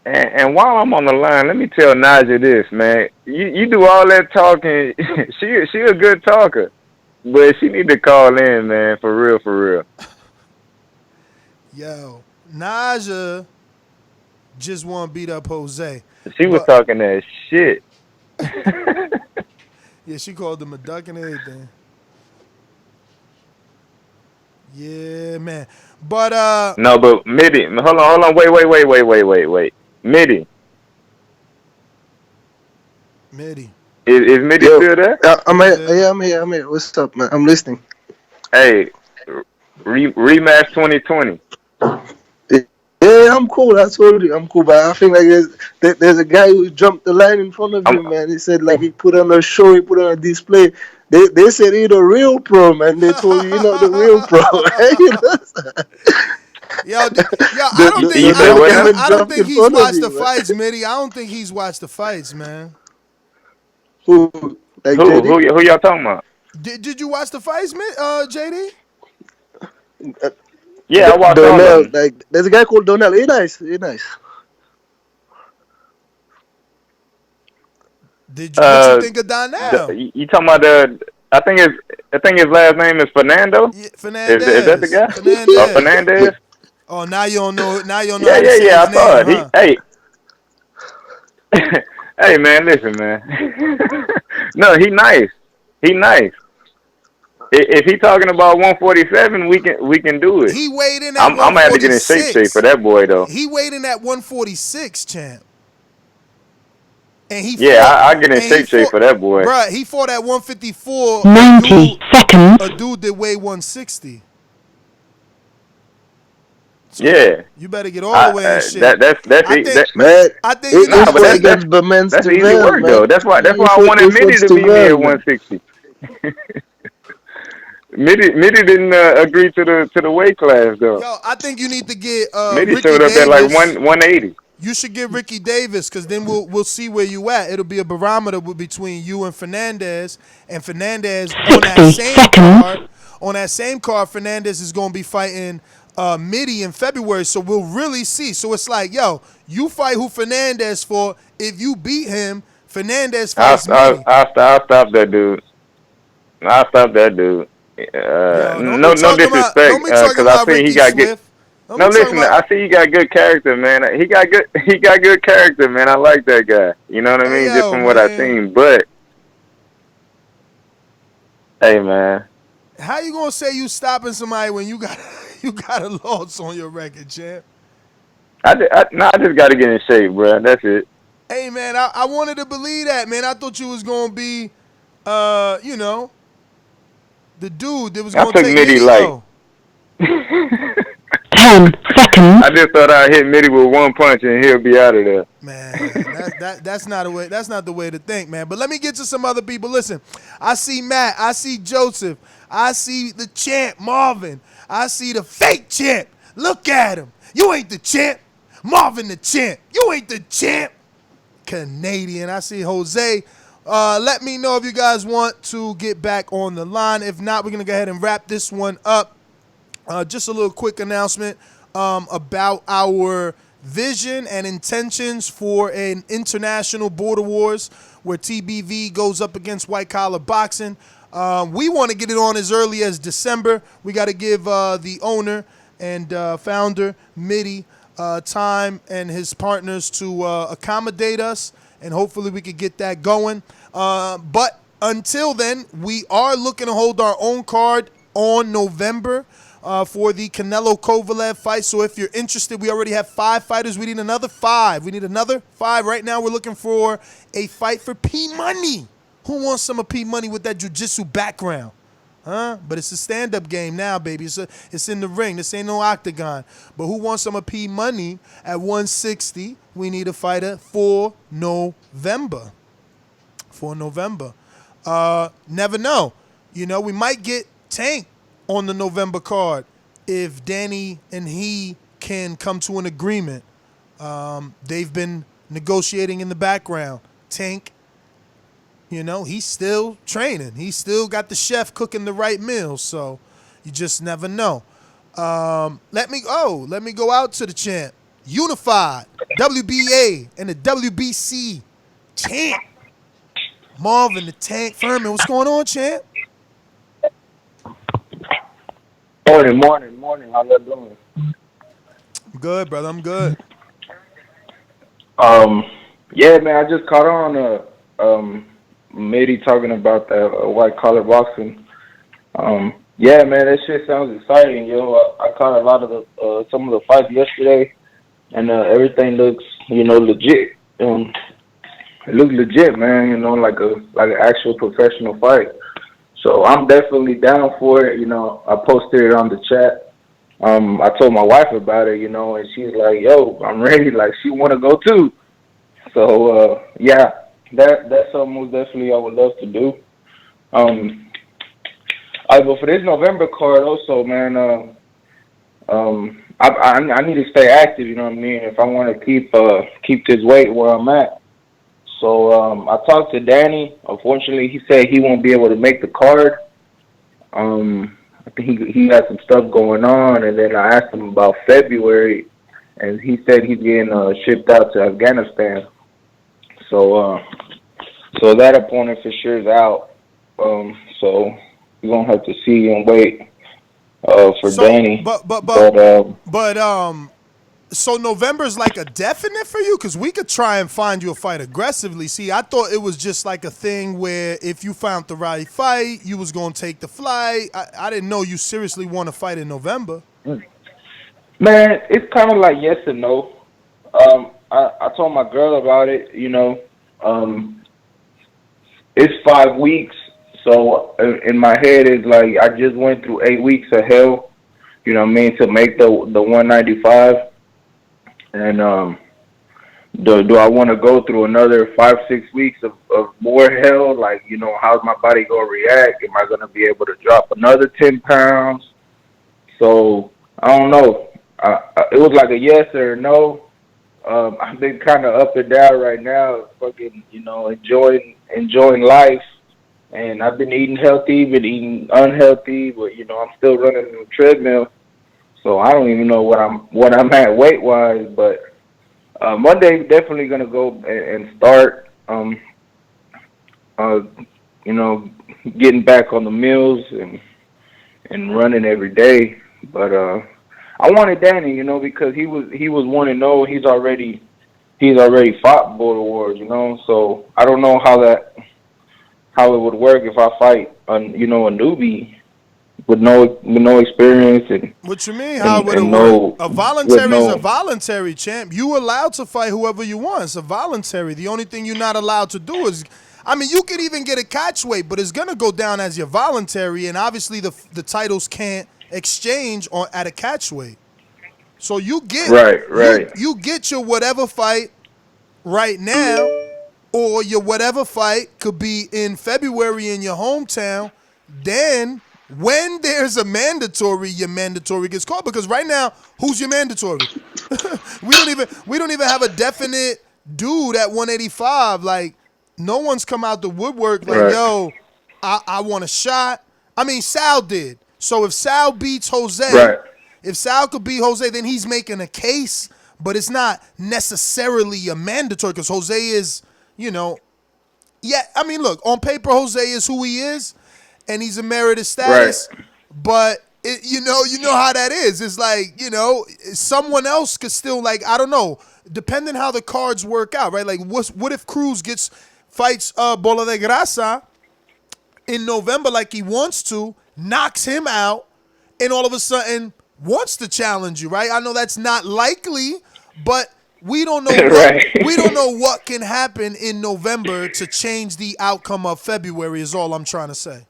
Speaker 13: And while I'm on the line, let me tell Naja this, man. You do all that talking. she a good talker, but she need to call in, man. For real.
Speaker 9: Yo, Naja just want to beat up Jose.
Speaker 13: She was talking that shit.
Speaker 9: Yeah, she called him a duck and everything. Yeah, man. But
Speaker 13: no, but Mitty, hold on, wait. Mitty. Is Mitty still there?
Speaker 11: I'm here. What's up, man? I'm listening.
Speaker 13: Hey, rematch 2020.
Speaker 11: Yeah, I'm cool. I told you I'm cool, but I think like there's a guy who jumped the line in front of you, man. He said like he put on a show, he put on a display. They said he's the real pro, man. They told you you're not the real pro.
Speaker 9: I don't think he's watched the fights, Mitty. I don't think he's watched the fights, man.
Speaker 11: Who
Speaker 13: y'all talking about?
Speaker 9: Did you watch the fights, JD?
Speaker 13: Yeah, I watched
Speaker 11: Donnell,
Speaker 13: all of them.
Speaker 11: like there's a guy called Donnell. He's nice.
Speaker 9: What you think of Donnell?
Speaker 13: You talking about I think his last name is Fernando.
Speaker 9: Yeah, Fernandez.
Speaker 13: Is that the guy?
Speaker 9: Fernandez.
Speaker 13: Fernandez.
Speaker 9: Oh, now you don't know. Now you don't know.
Speaker 13: Yeah. I saw
Speaker 9: name,
Speaker 13: it. Huh? Hey, man, listen, man. No, he nice. If he talking about 147, we can do it.
Speaker 9: He weighed in at
Speaker 13: I'm gonna have to get in shape for that boy though.
Speaker 9: He weighed in at 146, champ. And he
Speaker 13: I get in shape for that boy.
Speaker 9: Bruh, he fought at 154.
Speaker 5: 90 seconds.
Speaker 9: A dude that weighed 160. So
Speaker 13: yeah.
Speaker 9: You better get all the way in shape.
Speaker 13: That's
Speaker 11: man.
Speaker 9: I think you know,
Speaker 13: that's easy work though. That's why I wanted Mitty to be near 160. Mitty didn't agree to the weight class though.
Speaker 9: Yo, I think you need to get
Speaker 13: Mitty
Speaker 9: Ricky
Speaker 13: showed up
Speaker 9: Davis.
Speaker 13: at like 180.
Speaker 9: You should get Ricky Davis because then we'll see where you at. It'll be a barometer between you and Fernandez. And Fernandez on that same card, Fernandez is going to be fighting Mitty in February. So we'll really see. So it's like, yo, you fight who Fernandez for. If you beat him, Fernandez fights Mitty.
Speaker 13: I'll stop that dude. No disrespect, because I see he got good. No, listen, I see he got good character, man. He got good character, man. I like that guy. You know what I mean? Just from what I seen. But hey, man,
Speaker 9: how you gonna say you stopping somebody when you got a loss on your record, champ?
Speaker 13: I just got to get in shape, bro. That's it.
Speaker 9: Hey, man, I wanted to believe that, man. I thought you was gonna be, the dude that was going to take Mitty low.
Speaker 5: 10 seconds.
Speaker 13: I just thought I'd hit Mitty with one punch and he'll be out of there.
Speaker 9: Man, that's not the way. That's not the way to think, man. But let me get to some other people. Listen, I see Matt. I see Joseph. I see the champ, Marvin. I see the fake champ. Look at him. You ain't the champ. Marvin the champ. You ain't the champ. Canadian. I see Jose. Let me know if you guys want to get back on the line. If not, we're going to go ahead and wrap this one up. Just a little quick announcement about our vision and intentions for an international border wars where TBV goes up against white collar boxing. We want to get it on as early as December. We got to give the owner and founder, Mitty, time and his partners to accommodate us, and hopefully we could get that going. But until then, we are looking to hold our own card on November for the Canelo Kovalev fight. So if you're interested, we already have 5 fighters. We need another 5. We need another 5. Right now, we're looking for a fight for P Money. Who wants some of P Money with that jiu-jitsu background? Huh? But it's a stand-up game now, baby. It's in the ring. This ain't no octagon. But who wants some of P Money at 160? We need a fighter for November. For November. Never know. You know, we might get Tank on the November card if Danny and he can come to an agreement. They've been negotiating in the background. Tank, you know, he's still training. He's still got the chef cooking the right meals, so you just never know. Let me go out to the champ. Unified, WBA, and the WBC champ. Marvin the Tank Furman. What's going on, champ?
Speaker 13: Morning. How you doing?
Speaker 9: I'm good, brother. I'm good.
Speaker 13: Yeah, man. I just caught on Mitty talking about the white collar boxing. Yeah, man. That shit sounds exciting, yo. I caught a lot of the some of the fights yesterday, and everything looks, legit. It looks legit, man. Like an actual professional fight. So I'm definitely down for it. I posted it on the chat. I told my wife about it, and she's like, "Yo, I'm ready." Like, she want to go too. So yeah, that's something most definitely I would love to do. I go for this November card also, man. I need to stay active. You know what I mean? If I want to keep this weight where I'm at. So I talked to Danny. Unfortunately, he said he won't be able to make the card. I think he had some stuff going on, and then I asked him about February, and he said he's getting shipped out to Afghanistan. So that opponent for sure is out. So we're gonna have to see and wait for Danny.
Speaker 9: So November's like a definite for you? Because we could try and find you a fight aggressively. See, I thought it was just like a thing where if you found the right fight, you was going to take the flight. I didn't know you seriously want to fight in November.
Speaker 13: Man, it's kind of like yes and no. I told my girl about it, it's 5 weeks. So in my head, it's like I just went through 8 weeks of hell, you know what I mean, to make the 195. And do I want to go through another 5-6 weeks of more hell? Like, how's my body going to react? Am I going to be able to drop another 10 pounds? So, I don't know. It was like a yes or a no. I've been kind of up and down right now, fucking, enjoying life. And I've been eating healthy, been eating unhealthy, but, I'm still running the treadmill. So I don't even know what I'm at weight wise, but Monday definitely gonna go and start getting back on the meals and running every day. But I wanted Danny, because he was 1-0. He's already fought Border Wars, So I don't know how it would work if I fight a newbie with no experience. And
Speaker 9: what you mean? How would it work? A voluntary is a voluntary, champ. You allowed to fight whoever you want. It's a voluntary. The only thing you're not allowed to do is, you could even get a catch weight, but it's gonna go down as your voluntary, and obviously the titles can't exchange at a catch weight. So you get
Speaker 13: right.
Speaker 9: You get your whatever fight right now, or your whatever fight could be in February in your hometown. Then, when there's a mandatory, your mandatory gets called. Because right now, who's your mandatory? we don't even have a definite dude at 185. Like, no one's come out the woodwork like,
Speaker 13: right.
Speaker 9: Yo, I want a shot. Sal did. So if Sal beats Jose,
Speaker 13: right.
Speaker 9: If Sal could beat Jose, then he's making a case. but it's not necessarily a mandatory because Jose is, yeah, I mean, look, on paper, Jose is who he is, and he's a merited status, but you know how that is. It's like, someone else could still, like, I don't know, depending how the cards work out, right? Like, what if Cruz fights Bola de Grasa in November like he wants to, knocks him out, and all of a sudden wants to challenge you, right? I know that's not likely, but we don't know we don't know what can happen in November to change the outcome of February is all I'm trying to say.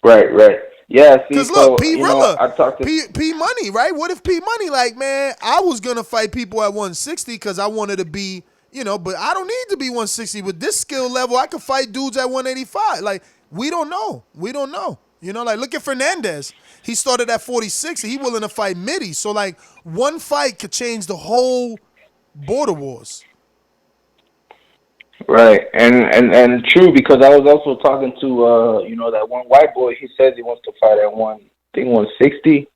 Speaker 13: Right. Yeah, see,
Speaker 9: because look, P
Speaker 13: I talked to
Speaker 9: P Money, right? What if P Money, like, man, I was gonna fight people at 160 because I wanted to be, but I don't need to be 160 with this skill level. I could fight dudes at 185. Like, we don't know. Like, look at Fernandez. He started at 46 and he willing to fight Mitty. So, like, one fight could change the whole border wars.
Speaker 14: Right, and true, because I was also talking to that one white boy. He says he wants to fight at 160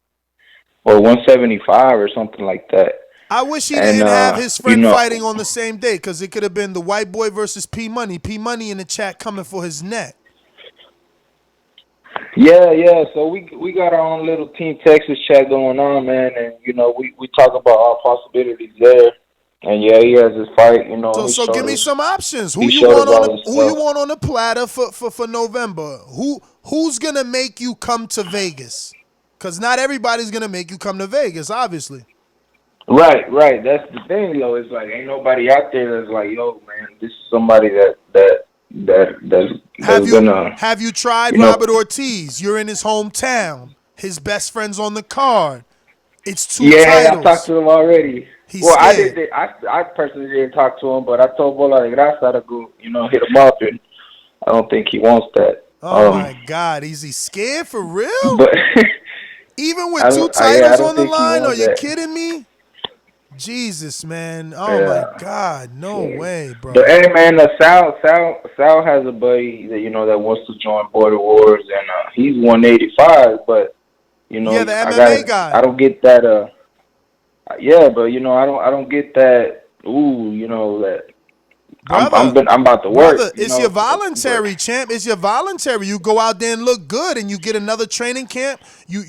Speaker 14: or 175 or something like that.
Speaker 9: I wish he didn't have his friend fighting on the same day, because it could have been the white boy versus P Money. P Money in the chat coming for his neck.
Speaker 14: Yeah. So we got our own little Team Texas chat going on, man, and we talk about our possibilities there. And yeah, he has his fight,
Speaker 9: So give me some options. Who you want on the platter for November? Who's gonna make you come to Vegas? Because not everybody's gonna make you come to Vegas, obviously.
Speaker 14: Right. That's the thing, though. It's like ain't nobody out there that's like, yo, man, this is somebody
Speaker 9: Have you tried Robert Ortiz? You're in his hometown. His best friend's on the card. It's 2 titles.
Speaker 14: Yeah, I talked to him already. I personally didn't talk to him, but I told Bola de Grasa to go, hit him up, and I don't think he wants that.
Speaker 9: Oh my God, is he scared for real?
Speaker 14: But
Speaker 9: even with 2 titles on the line, are you kidding me? Jesus, man! Oh my God, no way, bro.
Speaker 14: But hey, man, Sal has a buddy that that wants to join Border Wars, and he's 185, but
Speaker 9: the MMA guy.
Speaker 14: I don't get that. Yeah, but I don't get that. That
Speaker 9: brother,
Speaker 14: I'm about to work.
Speaker 9: Brother, it's your voluntary, champ. It's your voluntary. You go out there and look good, and you get another training camp. You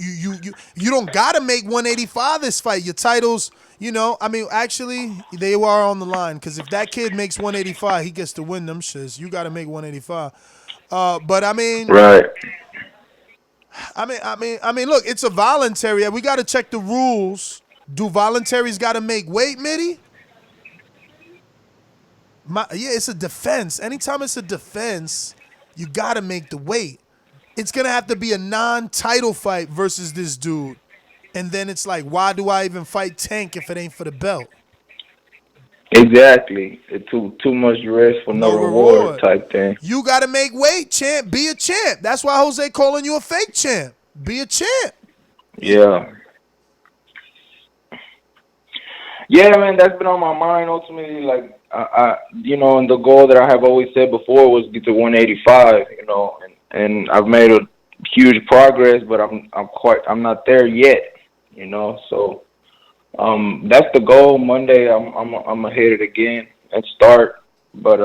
Speaker 9: don't gotta make 185 this fight. Your titles, I mean, actually, they are on the line, because if that kid makes 185, he gets to win them shits. You gotta make 185. But I mean,
Speaker 14: right.
Speaker 9: I mean, look, it's a voluntary. We got to check the rules. Do voluntaries got to make weight, Mitty? It's a defense. Anytime it's a defense, you got to make the weight. It's going to have to be a non-title fight versus this dude. And then it's like, why do I even fight Tank if it ain't for the belt?
Speaker 14: Exactly. It's too much risk for no reward type thing.
Speaker 9: You got to make weight, champ. Be a champ. That's why Jose calling you a fake champ. Be a champ.
Speaker 14: Yeah. Yeah, man, that's been on my mind ultimately. Like, and the goal that I have always said before was get to 185. And I've made a huge progress, but I'm not there yet. So that's the goal. Monday, I'm gonna hit it again and start. But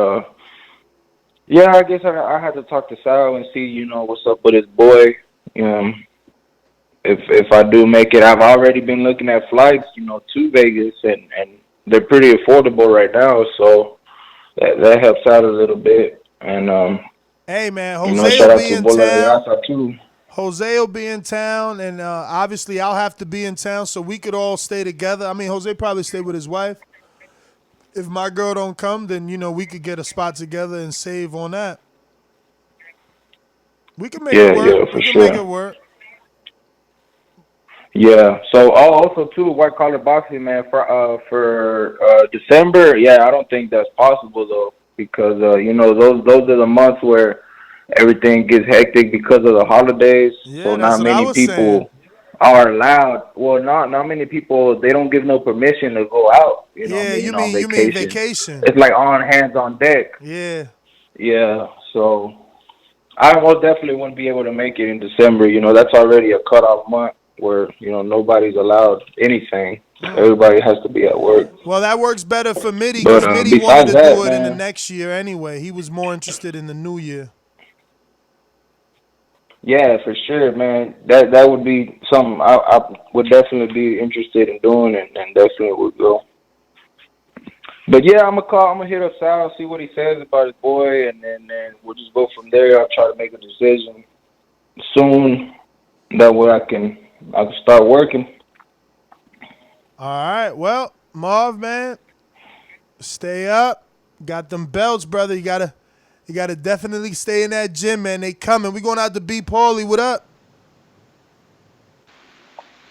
Speaker 14: yeah, I guess I had to talk to Sal and see what's up with his boy. If I do make it, I've already been looking at flights, to Vegas, and they're pretty affordable right now, so that helps out a little bit. And
Speaker 9: hey, man, Jose will be in town. Jose will be in town, and obviously I'll have to be in town, so we could all stay together. I mean, Jose probably stay with his wife. If my girl don't come, then we could get a spot together and save on that. We can make it work.
Speaker 14: Yeah, for sure.
Speaker 9: Make it work.
Speaker 14: Yeah. So also too, white collar boxing, man, for December. Yeah, I don't think that's possible though, because those are the months where everything gets hectic because of the holidays.
Speaker 9: Yeah,
Speaker 14: so not many people are allowed. Well, not many people. They don't give no permission to go out. You mean
Speaker 9: vacation?
Speaker 14: It's like on hands on deck.
Speaker 9: Yeah.
Speaker 14: Yeah. So I most definitely wouldn't be able to make it in December. That's already a cutoff month where nobody's allowed anything. Everybody has to be at work.
Speaker 9: Well, that works better for Mitty
Speaker 14: But
Speaker 9: because Mitty wanted
Speaker 14: besides
Speaker 9: to
Speaker 14: that,
Speaker 9: do it in the
Speaker 14: man,
Speaker 9: next year anyway. He was more interested in the new year.
Speaker 14: yeah, for sure, man. That would be something I would definitely be interested in doing, and definitely would go. But yeah, I'm gonna hit up Sal, see what he says about his boy, and then we'll just go from there. I'll try to make a decision soon. That way I can start working.
Speaker 9: All right. Well, Marv, man, stay up. Got them belts, brother. You gotta definitely stay in that gym, man. They coming. We going out to B Paulie. What up?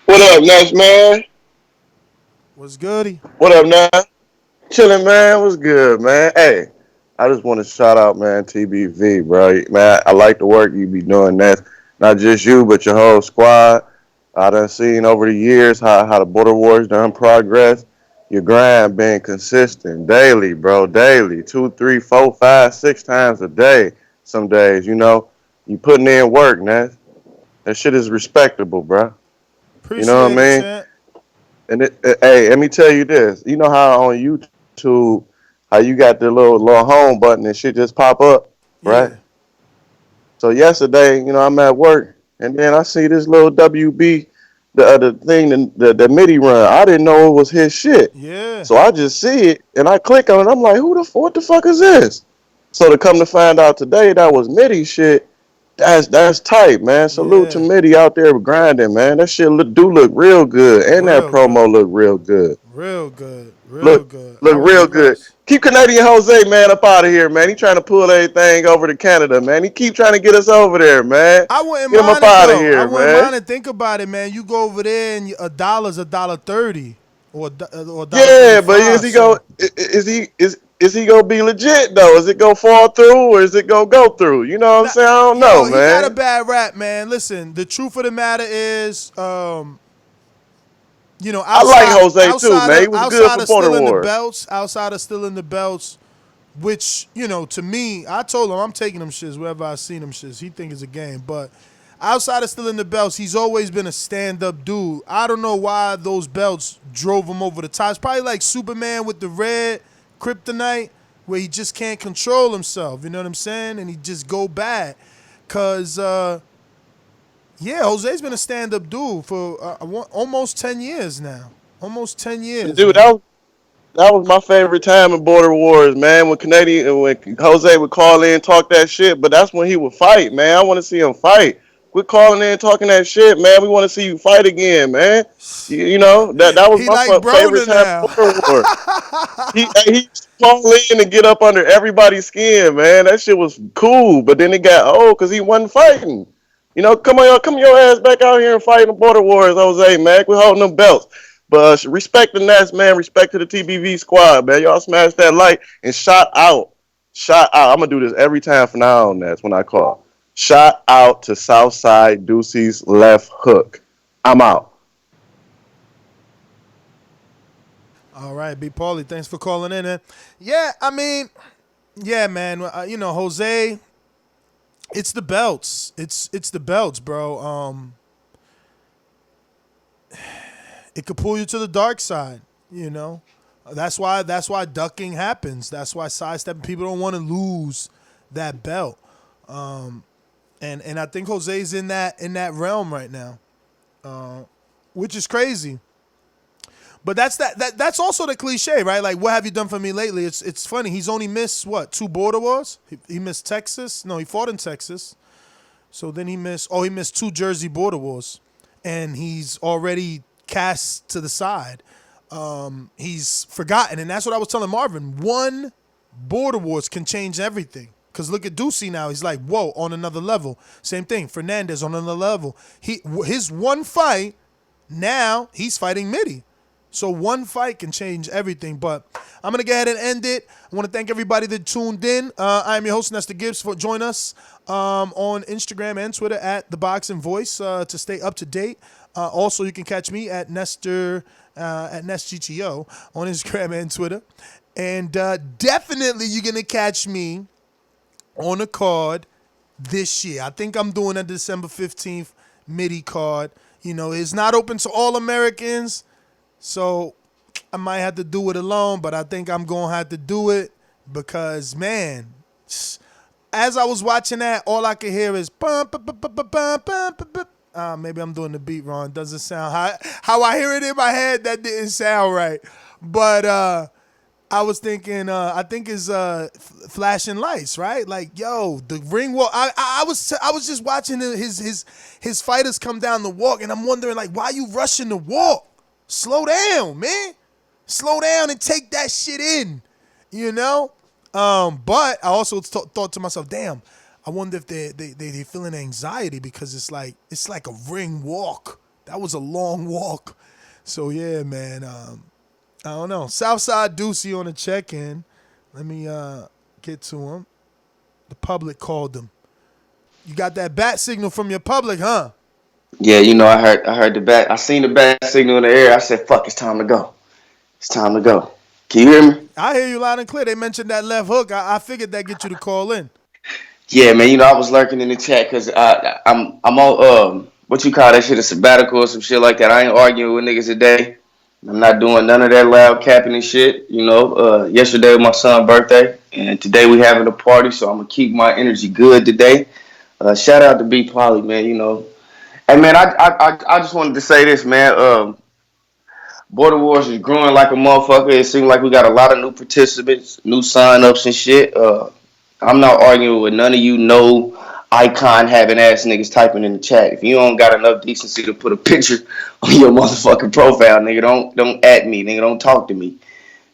Speaker 15: What up, Nash, man?
Speaker 9: What's goody?
Speaker 15: What up, Nash? Chilling, man. What's good, man? Hey, I just want to shout out, man, TBV, bro. Man, I like the work you be doing. That not just you, but your whole squad. I done seen over the years how the Border Wars done progress. Your grind being consistent daily, bro, daily. 2, 3, 4, 5, 6 times a day. Some days, you putting in work, Nash. That shit is respectable, bro. You know what I
Speaker 9: Appreciate it,
Speaker 15: mean?
Speaker 9: champ.
Speaker 15: And hey, let me tell you this. You know how on YouTube, how you got the little home button and shit just pop up, right?
Speaker 9: Yeah.
Speaker 15: So yesterday, I'm at work, and then I see this little WB, the other thing, the MIDI run. I didn't know it was his shit.
Speaker 9: Yeah.
Speaker 15: So I just see it, and I click on it. I'm like, what the fuck is this? So to come to find out today, that was MIDI shit. That's tight, man. Salute to Mitty out there grinding, man. That shit look real good, and that
Speaker 9: Real
Speaker 15: promo
Speaker 9: good.
Speaker 15: look real good.
Speaker 9: Real good. Real
Speaker 15: Look
Speaker 9: good. I was
Speaker 15: real good.
Speaker 9: impressed.
Speaker 15: Keep Canadian Jose, man, up out of here, man. He trying to pull everything over to Canada, man. He keep trying to get us over there, man.
Speaker 9: I wouldn't
Speaker 15: Get him up
Speaker 9: mind it
Speaker 15: out of
Speaker 9: though. I
Speaker 15: here,
Speaker 9: wouldn't
Speaker 15: man.
Speaker 9: mind it. Think about it, man. You go over there and $1's $1.30 or
Speaker 15: Yeah, but is
Speaker 9: $1.35.
Speaker 15: he
Speaker 9: So
Speaker 15: go? Is he gonna be legit though? Is it gonna fall through or is it gonna go through? You know what I'm saying? I don't know,
Speaker 9: he got a
Speaker 15: man.
Speaker 9: bad rap, man. Listen, the truth of the matter is,
Speaker 15: I like
Speaker 9: outside
Speaker 15: Jose too,
Speaker 9: outside
Speaker 15: man.
Speaker 9: of
Speaker 15: He was good
Speaker 9: outside
Speaker 15: for
Speaker 9: of
Speaker 15: Border
Speaker 9: stealing the
Speaker 15: Wars.
Speaker 9: belts, which to me, I told him I'm taking them shits wherever I seen them shits. He think it's a game, but outside of stealing the belts, he's always been a stand-up dude. I don't know why those belts drove him over the top. It's probably like Superman with the red kryptonite, where he just can't control himself. You know what I'm saying? And he just go bad, cause Jose's been a stand-up dude for almost 10 years now. Almost 10 years,
Speaker 15: Dude,
Speaker 9: man.
Speaker 15: that was my favorite time in Border Wars, man. When Jose would call in, talk that shit, but that's when he would fight, man. I want to see him fight. Quit calling in, talking that shit, man. We want to see you fight again, man. That was
Speaker 9: He
Speaker 15: my
Speaker 9: like
Speaker 15: favorite
Speaker 9: Broner
Speaker 15: time
Speaker 9: now.
Speaker 15: in Border Wars. He used to call in and get up under everybody's skin, man. That shit was cool, but then it got old because he wasn't fighting. Come your ass back out here and fight in the Border Wars, Jose, man. We're holding them belts. But respect the Nats, man. Respect to the TBV squad, man. Y'all smash that light and shot out. Shot out. I'm going to do this every time from now on, Nats, when I call. Shot out to Southside Ducey's left hook. I'm out.
Speaker 9: All right, B. Paulie, thanks for calling in, man. Yeah, I mean, yeah, man. Jose, it's the belts. It's the belts, bro. It could pull you to the dark side, That's why ducking happens. That's why sidestepping, people don't want to lose that belt. And I think Jose's in that realm right now, which is crazy. But that's also the cliche, right? Like, what have you done for me lately? It's funny. He's only missed, 2 Border Wars? He missed Texas. No, he fought in Texas. So then he missed 2 Jersey Border Wars. And he's already cast to the side. He's forgotten. And that's what I was telling Marvin. 1 Border Wars can change everything. Because look at Ducey now. He's like, whoa, on another level. Same thing. Fernandez on another level. His one fight, now he's fighting Mitty. So 1 fight can change everything. But I'm going to go ahead and end it. I want to thank everybody that tuned in. I am your host, Nestor Gibbs. Join us on Instagram and Twitter at Thaboxingvoice to stay up to date. Also, you can catch me at Nestor, at NestGTO on Instagram and Twitter. And definitely you're going to catch me on a card this year. I think I'm doing a December 15th MIDI card. It's not open to all Americans. So I might have to do it alone, but I think I'm going to have to do it because, man, as I was watching that, all I could hear is bum, bum, bum, bum, bum, bum, bum, bum. Maybe I'm doing the beat wrong. It doesn't sound how I hear it in my head. That didn't sound right. But I was thinking, I think it's flashing lights, right? Like, yo, the ring walk. I was just watching his fighters come down the walk, and I'm wondering, like, why you rushing the walk? Slow down, man. Slow down and take that shit in, you know? But I also thought to myself, damn, I wonder if they feeling anxiety because it's like a ring walk. That was a long walk. So, yeah, man, I don't know. Southside Deucey on the check-in. Let me get to him. The public called him. You got that bat signal from your public, huh?
Speaker 16: Yeah, you know, I heard the bat. I seen the bat signal in the air. I said, "Fuck, it's time to go. It's time to go." Can you hear me?
Speaker 9: I hear you loud and clear. They mentioned that left hook. I figured that get you to call in.
Speaker 16: Yeah, man. You know, I was lurking in the chat because I'm on what you call that shit, a sabbatical or some shit like that. I ain't arguing with niggas today. I'm not doing none of that loud capping and shit. You know, yesterday was my son's birthday, and today we having a party, so I'm gonna keep my energy good today. Shout out to B Poly, man. You know, hey man, I just wanted to say this, man. Border Wars is growing like a motherfucker. It seems like we got a lot of new participants, new sign-ups and shit. I'm not arguing with none of you no icon having ass niggas typing in the chat. If you don't got enough decency to put a picture on your motherfucking profile, nigga, don't at me, nigga, don't talk to me.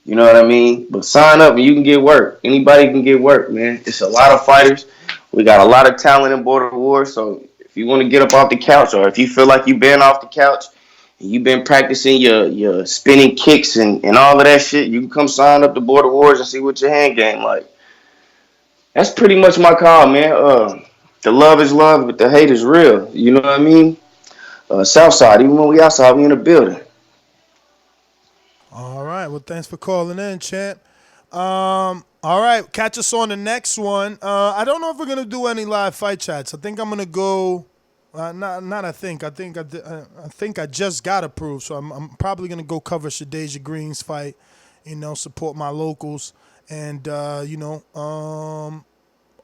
Speaker 16: You know what I mean? But sign up and you can get work. Anybody can get work, man. It's a lot of fighters. We got a lot of talent in Border Wars. So if you want to get up off the couch, or if you feel like you've been off the couch and you've been practicing your spinning kicks and all of that shit, you can come sign up to Border Wars and see what your hand game like. That's pretty much my call, man. The love is love, but the hate is real. You know what I mean? Southside, even when we outside, we in the building.
Speaker 9: All right. Well, thanks for calling in, champ. All right. Catch us on the next one. I don't know if we're gonna do any live fight chats. I think I'm gonna go. Not. I think. I think I just got approved, so I'm probably gonna go cover Shadeja Green's fight. You know, support my locals, and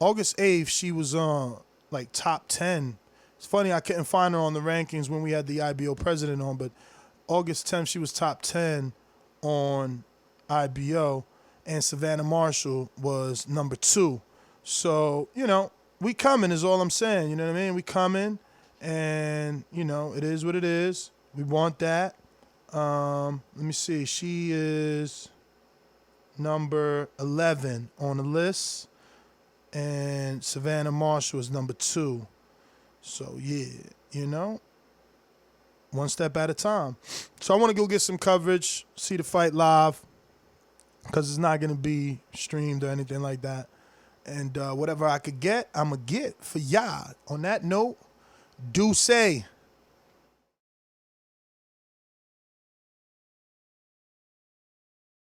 Speaker 9: August 8th she was like top 10. It's funny I couldn't find her on the rankings when we had the IBO president on, but August 10th she was top 10 on IBO, and Savannah Marshall was number 2. So, you know, we coming is all I'm saying. You know what I mean? We coming, and, you know, it is what it is. We want that. Let me see. She is number 11 on the list, and Savannah Marshall is number 2. So, yeah, you know, one step at a time. So I want to go get some coverage, see the fight live, because it's not going to be streamed or anything like that. And whatever I could get, I'm going to get for y'all. On that note, do say.